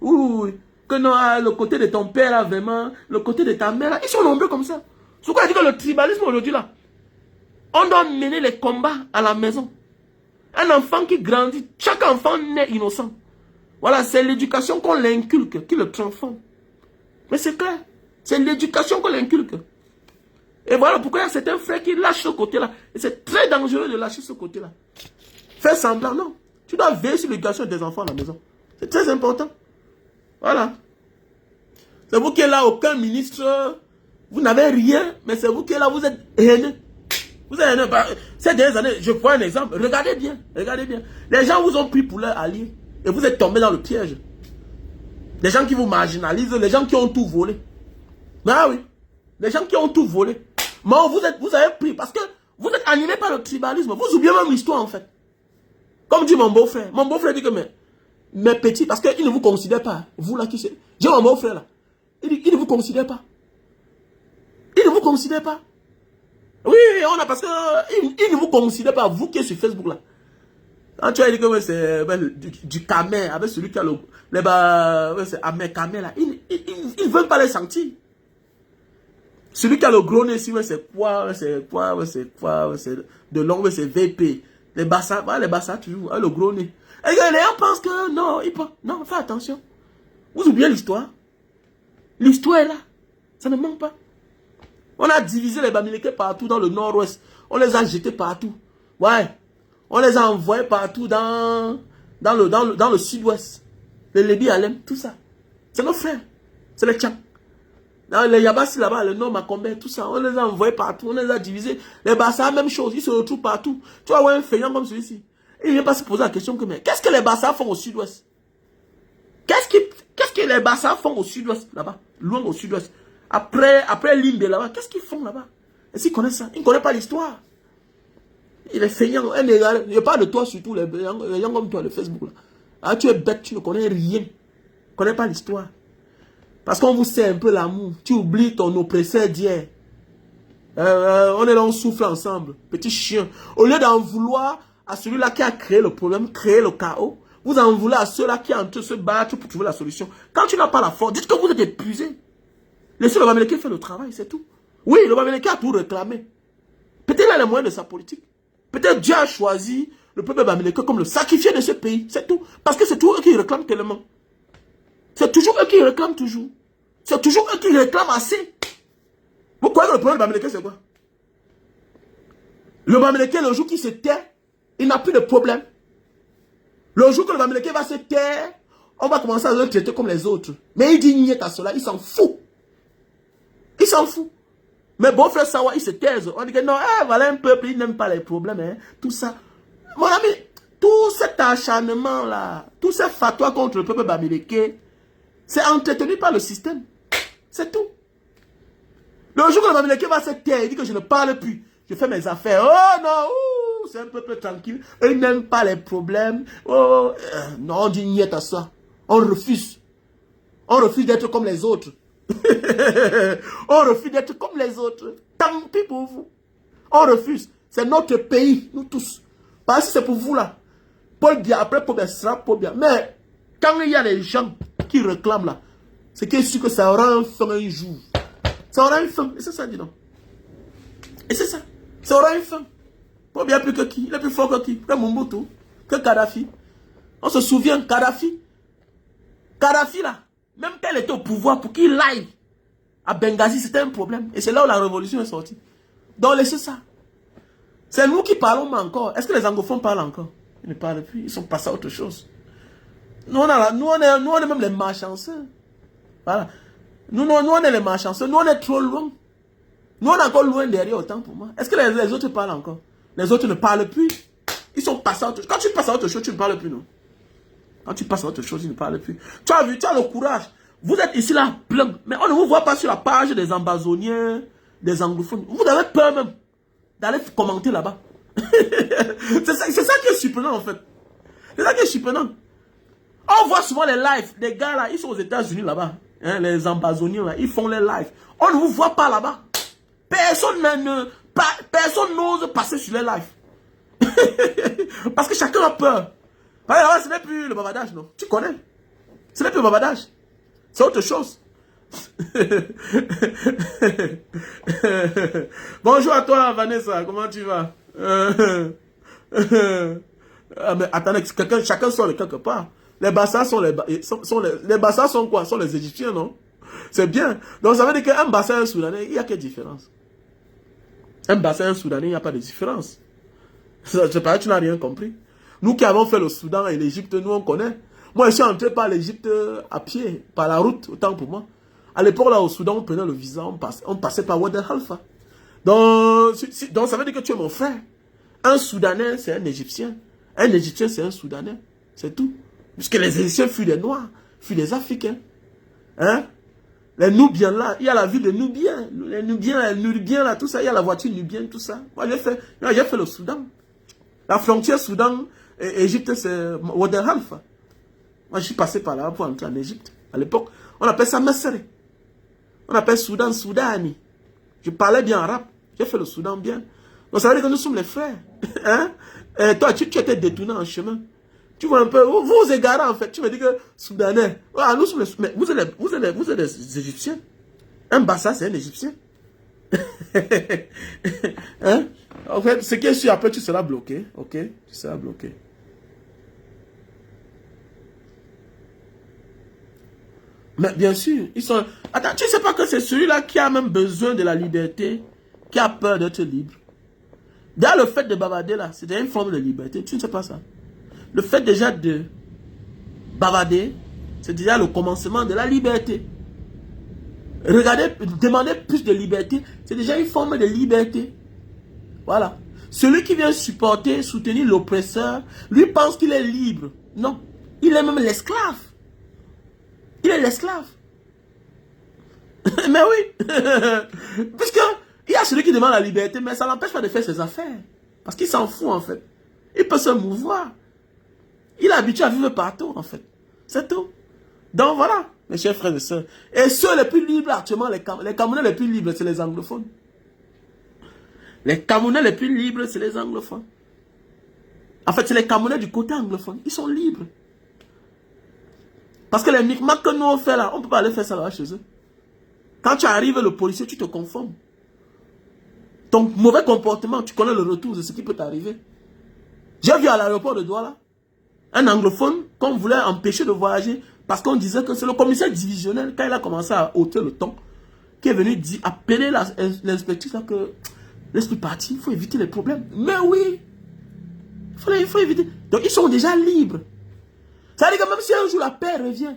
Oui. Que non, le côté de ton père, là, vraiment, le côté de ta mère, là, ils sont nombreux comme ça. C'est pourquoi il dit que le tribalisme aujourd'hui, là, on doit mener les combats à la maison. Un enfant qui grandit, chaque enfant naît innocent. Voilà, c'est l'éducation qu'on l'inculque qui le transforme. Mais c'est clair, c'est l'éducation qu'on l'inculque. Et voilà pourquoi il y a certains frères qui lâchent ce côté-là. Et c'est très dangereux de lâcher ce côté-là. Faire semblant, non. Tu dois veiller sur l'éducation des enfants à la maison. C'est très important. Voilà. C'est vous qui êtes là, aucun ministre, vous n'avez rien, mais c'est vous qui êtes là, vous êtes haineux. Vous êtes haineux. Ces dernières années, je prends un exemple, regardez bien, regardez bien. Les gens vous ont pris pour leur allié, et vous êtes tombé dans le piège. Les gens qui vous marginalisent, les gens qui ont tout volé. Ah oui, les gens qui ont tout volé. Mais vous avez pris, parce que vous êtes animé par le tribalisme, vous oubliez même l'histoire en fait. Comme dit mon beau-frère dit que mes petits, parce qu'il ne vous considère pas, vous là qui c'est. J'ai mon beau-frère là. Il ne vous considère pas. Il ne vous considère pas. Oui, on a parce que il ne vous considère pas, vous qui êtes sur Facebook là. Quand tu as dit que c'est du camé, avec celui qui a c'est Ahmed Kamé là, ils ne veulent pas les sentir. Celui qui a le gros nez ici, c'est quoi, c'est de long, c'est VP. Les bassins toujours, le gros nez. Et les gens pensent que non, non, fais attention. Vous oubliez l'histoire. L'histoire est là. Ça ne manque pas. On a divisé les Bamileke partout dans le nord-ouest. On les a jetés partout. Ouais. On les a envoyés partout dans le sud-ouest. Les Lébi Alem, tout ça. C'est nos frères. C'est les Tchams. Dans les Yabassi là-bas, le nom Macombé, tout ça, on les a envoyés partout, on les a divisés. Les Bassa, même chose, ils se retrouvent partout. Tu vois, ouais, un feignant comme celui-ci. Il ne vient pas se poser la question que, mais qu'est-ce que les Bassa font au sud-ouest? Qu'est-ce que les Bassa font au sud-ouest, là-bas? Loin au sud-ouest. Après Limbe, là-bas, qu'est-ce qu'ils font là-bas? Est-ce qu'ils connaissent ça? Ils ne connaissent pas l'histoire. Il est feignant, il parle de toi surtout, les gens comme toi, le Facebook, là. Ah, tu es bête, tu ne connais rien. Tu ne connais pas l'histoire. Parce qu'on vous sait un peu l'amour. Tu oublies ton oppresseur d'hier. On est là, on souffle ensemble. Petit chien. Au lieu d'en vouloir à celui-là qui a créé le problème, créé le chaos, vous en voulez à ceux-là qui sont en train de se battre pour trouver la solution. Quand tu n'as pas la force, dites que vous êtes épuisé. Laissez le Bamileke faire le travail, c'est tout. Oui, le Bamileke a tout réclamé. Peut-être il a les moyens de sa politique. Peut-être Dieu a choisi le peuple Bamileke comme le sacrifié de ce pays. C'est tout. Parce que c'est toujours eux qui réclament tellement. C'est toujours eux qui réclament toujours. C'est toujours eux qui réclament assez. Vous croyez que le problème de Bamileke, c'est quoi? Le Bamileke, le jour qui se tait, il n'a plus de problème. Le jour que le Bamileke va se taire, on va commencer à le traiter comme les autres. Mais il dit niet à cela, il s'en fout. Il s'en fout. Mais bon frère Sawa, il se taise. On dit que non, voilà un peuple, il n'aime pas les problèmes. Hein, tout ça. Mon ami, tout cet acharnement-là, tout ce fatwa contre le peuple Bamileke, c'est entretenu par le système. C'est tout. Le jour que le Bamileke va se taire, il dit que je ne parle plus. Je fais mes affaires. Oh non, c'est un peuple tranquille. Eux n'aiment pas les problèmes. Non, on dit niet à ça. On refuse. On refuse d'être comme les autres. On refuse d'être comme les autres. Tant pis pour vous. On refuse. C'est notre pays, nous tous. Parce que c'est pour vous là. Paul Biya, après Paul Biya, ce sera Paul Biya. Mais quand il y a des gens qui réclament là, c'est qu'il est sûr que ça aura un fin un jour. Ça aura une fin. Et c'est ça, dis donc. Et c'est ça. Ça aura une fin. Paul Biya plus que qui? Il est plus fort que qui? Que Mobutu, que Kadhafi. On se souvient, Kadhafi. Kadhafi là. Même quand il était au pouvoir, pour qu'il aille à Benghazi, c'était un problème. Et c'est là où la révolution est sortie. Donc laissez ça. C'est nous qui parlons encore. Est-ce que les anglophones parlent encore? Ils ne parlent plus. Ils sont passés à autre chose. Nous, on est même les malchanceux. Voilà. Nous, on est les malchanceux. Nous, on est trop loin. Nous, on est encore loin derrière, autant pour moi. Est-ce que les autres parlent encore? Les autres ne parlent plus. Ils sont passés à autre chose. Quand tu passes à autre chose, tu ne parles plus, non? Quand tu passes à autre chose, ils ne parlent plus. Tu as vu, tu as le courage. Vous êtes ici là, plein. Mais on ne vous voit pas sur la page des ambazoniens, des anglophones. Vous avez peur même d'aller commenter là-bas. C'est ça qui est surprenant en fait. C'est ça qui est surprenant. On voit souvent les lives. Les gars là, ils sont aux États-Unis là-bas. Hein, les ambazoniens là, ils font les lives. On ne vous voit pas là-bas. Personne n'ose passer sur les lives. Parce que chacun a peur. Là, ce n'est plus le bavardage, non? Tu connais? Ce n'est plus le bavardage. C'est autre chose. Bonjour à toi, Vanessa. Comment tu vas? Mais attendez, chacun sort de quelque part. Les Bassa les Bassa sont quoi? Sont les Égyptiens, non? C'est bien. Donc ça veut dire qu'un Bassa et un Soudanais, il n'y a quelle différence? Un Bassa et un Soudanais, il n'y a pas de différence. Je parais que tu n'as rien compris. Nous qui avons fait le Soudan et l'Égypte, nous on connaît. Moi je suis entré par l'Égypte à pied, par la route, autant pour moi. À l'époque là au Soudan, on prenait le visa, on passait par Wad El Halfa. Donc ça veut dire que tu es mon frère. Un Soudanais c'est un Égyptien. Un Égyptien c'est un Soudanais. C'est tout. Puisque les Égyptiens fuient des Noirs, fuient des Africains. Hein? Les Nubiens là, il y a la ville de Nubien. Les Nubiens là, tout ça, il y a la voiture Nubienne, tout ça. Moi j'ai fait le Soudan. La frontière Soudan et Égypte, c'est Wad El Halfa. Moi, je suis passé par là pour entrer en Égypte. À l'époque, on appelle ça Messere. On appelle Soudan, Soudani. Je parlais bien arabe. J'ai fait le Soudan bien. Donc, ça veut dire que nous sommes les frères. Hein? Et toi, tu étais détourné en chemin. Tu vois un peu, vous vous égarez en fait. Tu me dis que Soudanais. Ah, nous sommes les, mais vous êtes des Égyptiens. Un Bassa, c'est un Égyptien. Hein? En fait, ce qui est sûr, après, tu seras bloqué. Ok? Tu seras bloqué. Mais bien sûr, ils sont... Attends, tu ne sais pas que c'est celui-là qui a même besoin de la liberté, qui a peur d'être libre. D'ailleurs, le fait de bavarder là, c'est déjà une forme de liberté. Tu ne sais pas ça. Le fait déjà de bavarder, c'est déjà le commencement de la liberté. Regardez, demander plus de liberté, c'est déjà une forme de liberté. Voilà. Celui qui vient supporter, soutenir l'oppresseur, lui pense qu'il est libre. Non, il est même l'esclave. Il est l'esclave. Mais oui. Puisque il y a celui qui demande la liberté, mais ça l'empêche pas de faire ses affaires. Parce qu'il s'en fout en fait. Il peut se mouvoir. Il est habitué à vivre partout en fait. C'est tout. Donc voilà, mes chers frères et sœurs. Et ceux les plus libres actuellement, les Camerounais les plus libres, c'est les anglophones. Les Camerounais les plus libres, c'est les anglophones. En fait, c'est les Camerounais du côté anglophone. Ils sont libres. Parce que les micmacs que nous on fait là, on ne peut pas aller faire ça là chez eux. Quand tu arrives, le policier, tu te conformes. Ton mauvais comportement, tu connais le retour de ce qui peut t'arriver. J'ai vu à l'aéroport de Douala, un anglophone qu'on voulait empêcher de voyager parce qu'on disait que c'est le commissaire divisionnel, quand il a commencé à ôter le ton, qui est venu appeler l'inspectrice que laisse-lui partir, il faut éviter les problèmes. Mais oui, il faut éviter. Donc ils sont déjà libres. Ça veut dire que même si un jour la paix revient,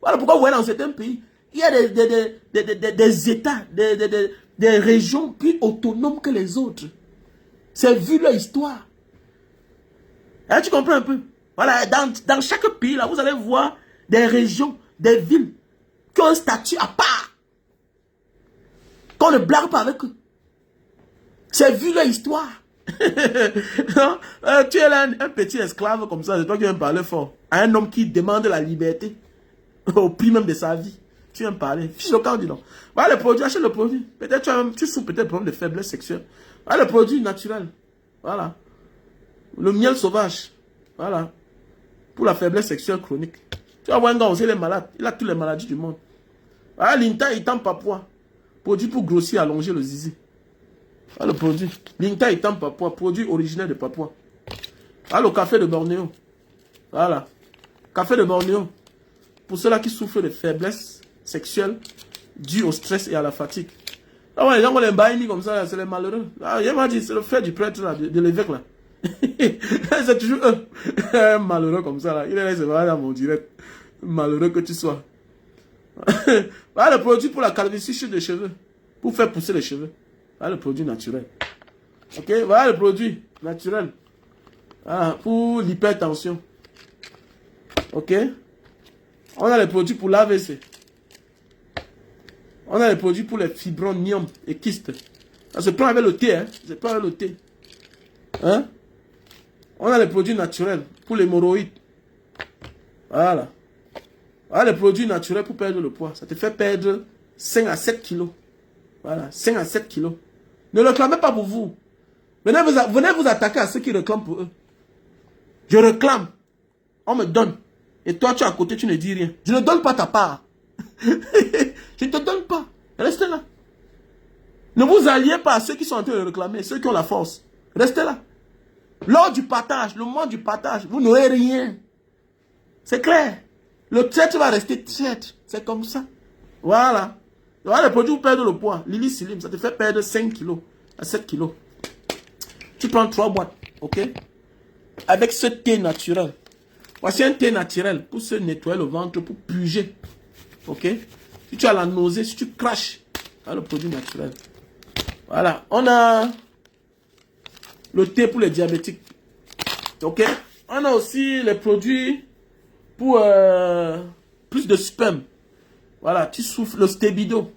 voilà pourquoi vous voyez dans certains pays, il y a des États, des régions plus autonomes que les autres. C'est vu leur histoire. Hein, tu comprends un peu? Voilà, dans chaque pays, là, vous allez voir des régions, des villes qui ont un statut à part. Qu'on ne blague pas avec eux. C'est vu leur histoire. Tu es là, un petit esclave comme ça, c'est toi qui viens me parler fort. À un homme qui demande la liberté, au prix même de sa vie. Tu viens me parler. Fiche le camp, dis donc. Voilà le produit, achète le produit. Peut-être tu souffres peut-être problème de faiblesse sexuelle. Voilà le produit naturel. Voilà. Le miel sauvage. Voilà. Pour la faiblesse sexuelle chronique. Tu vas voir un gars aussi, il est malade. Il a toutes les maladies du monde. Voilà, l'Inta, il tente Papua. Produit pour grossir, allonger le zizi. Voilà le produit. L'Inta, il tente Papua. Produit originaire de Papua. Voilà le café de Bornéo. Voilà. Café de Bornéo. Pour ceux-là qui souffrent de faiblesse sexuelle due au stress et à la fatigue. Ah ouais, les gens vont les bailler comme ça, c'est les malheureux. Ah, il m'a dit, c'est le frère du prêtre, là, de l'évêque, là. C'est toujours un malheureux comme ça, là. Il est là, c'est vraiment dans mon direct. Malheureux que tu sois. Voilà le produit pour la calvitie de cheveux. Pour faire pousser les cheveux. Voilà le produit naturel. Ok, voilà le produit naturel. Ah, pour l'hypertension. Ok. On a les produits pour l'AVC. On a les produits pour les fibromes, myomes et kystes. Ça se prend avec le thé, hein. Ça se prend avec le thé. Hein? On a les produits naturels pour l'hémorroïde. Voilà. Voilà les produits naturels pour perdre le poids. Ça te fait perdre 5 à 7 kilos. Voilà, 5 à 7 kilos. Ne réclamez pas pour vous. Venez vous attaquer à ceux qui réclament pour eux. Je réclame. On me donne. Et toi, tu es à côté, tu ne dis rien. Je ne donne pas ta part. Je ne te donne pas. Restez là. Ne vous alliez pas à ceux qui sont en train de réclamer, ceux qui ont la force. Restez là. Lors du partage, le moment du partage, vous n'aurez rien. C'est clair. Le traître va rester traître. C'est comme ça. Voilà. Voilà le produit pour perdre le poids. Lili Slim, ça te fait perdre 5 kilos à 7 kilos. Tu prends 3 boîtes. Ok? Avec ce thé naturel. Voici un thé naturel pour se nettoyer le ventre, pour purger. Ok? Si tu as la nausée, si tu craches, voilà le produit naturel. Voilà. On a le thé pour les diabétiques. Ok? On a aussi les produits pour plus de sperme. Voilà. Tu souffles le stébido.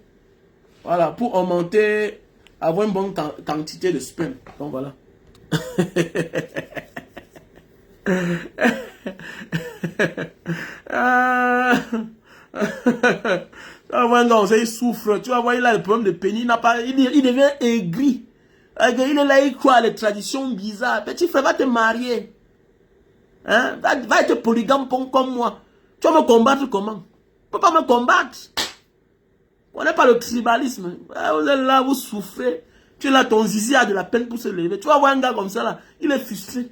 Voilà. Pour augmenter, avoir une bonne quantité de sperme. Donc voilà. Tu vas voir un gars, il souffre. Tu vas voir, il a le problème de pénis. Il devient aigri. Il est là, il croit à les traditions bizarres. Petit frère, va te marier. Hein? Va être polygame comme moi. Tu vas me combattre comment? Tu ne peux pas me combattre. On n'est pas le tribalisme. Vous êtes là, vous souffrez. Tu es là, ton zizi a de la peine pour se lever. Tu vas voir un gars comme ça, là, il est frustré.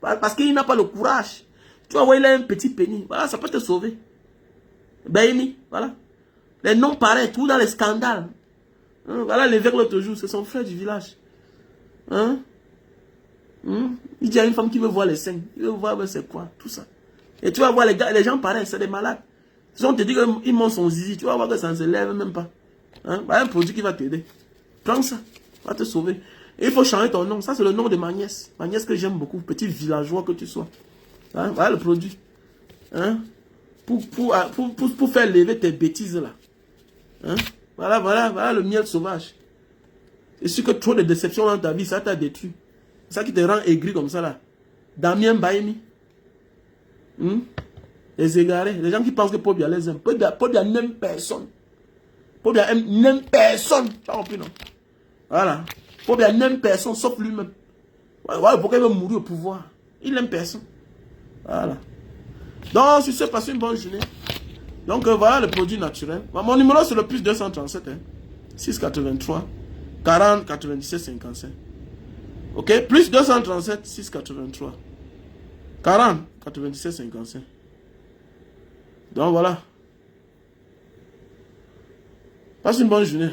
Parce qu'il n'a pas le courage. Tu vas voir, il a un petit pénis. Voilà, ça peut te sauver. Baini, voilà. Les noms pareils, tout dans les scandales. Hein, voilà l'évêque l'autre jour, c'est son frère du village. Hein? Il dit à une femme qui veut voir les seins. Il veut voir c'est quoi, tout ça. Et tu vas voir les gens pareils, c'est des malades. Si on te dit qu'ils montent son zizi, tu vas voir que ça ne se lève même pas. Hein? Voilà un produit qui va t'aider. Prends ça, va te sauver. Et il faut changer ton nom. Ça, c'est le nom de ma nièce. Ma nièce que j'aime beaucoup. Petit villageois que tu sois. Hein? Voilà le produit. Hein? Pour faire lever tes bêtises là. Hein? Voilà le miel sauvage. C'est sûr que trop de déceptions dans ta vie, ça t'a détruit. C'est ça qui te rend aigri comme ça là. Damien Baïmi. Les égarés. Les gens qui pensent que Paul Biya les aime. Paul Biya n'aime personne. Paul Biya n'aime personne. Pas compris, non? Voilà. Paul Biya n'aime personne sauf lui-même. Voilà pourquoi il veut mourir au pouvoir. Il n'aime personne. Voilà. Donc, sur ce, passez une bonne journée. Donc, voilà le produit naturel. Mon numéro, c'est le plus 237. 683 40 97 55. Ok? Plus 237 683 40 97 55. Donc, voilà. Passe une bonne journée.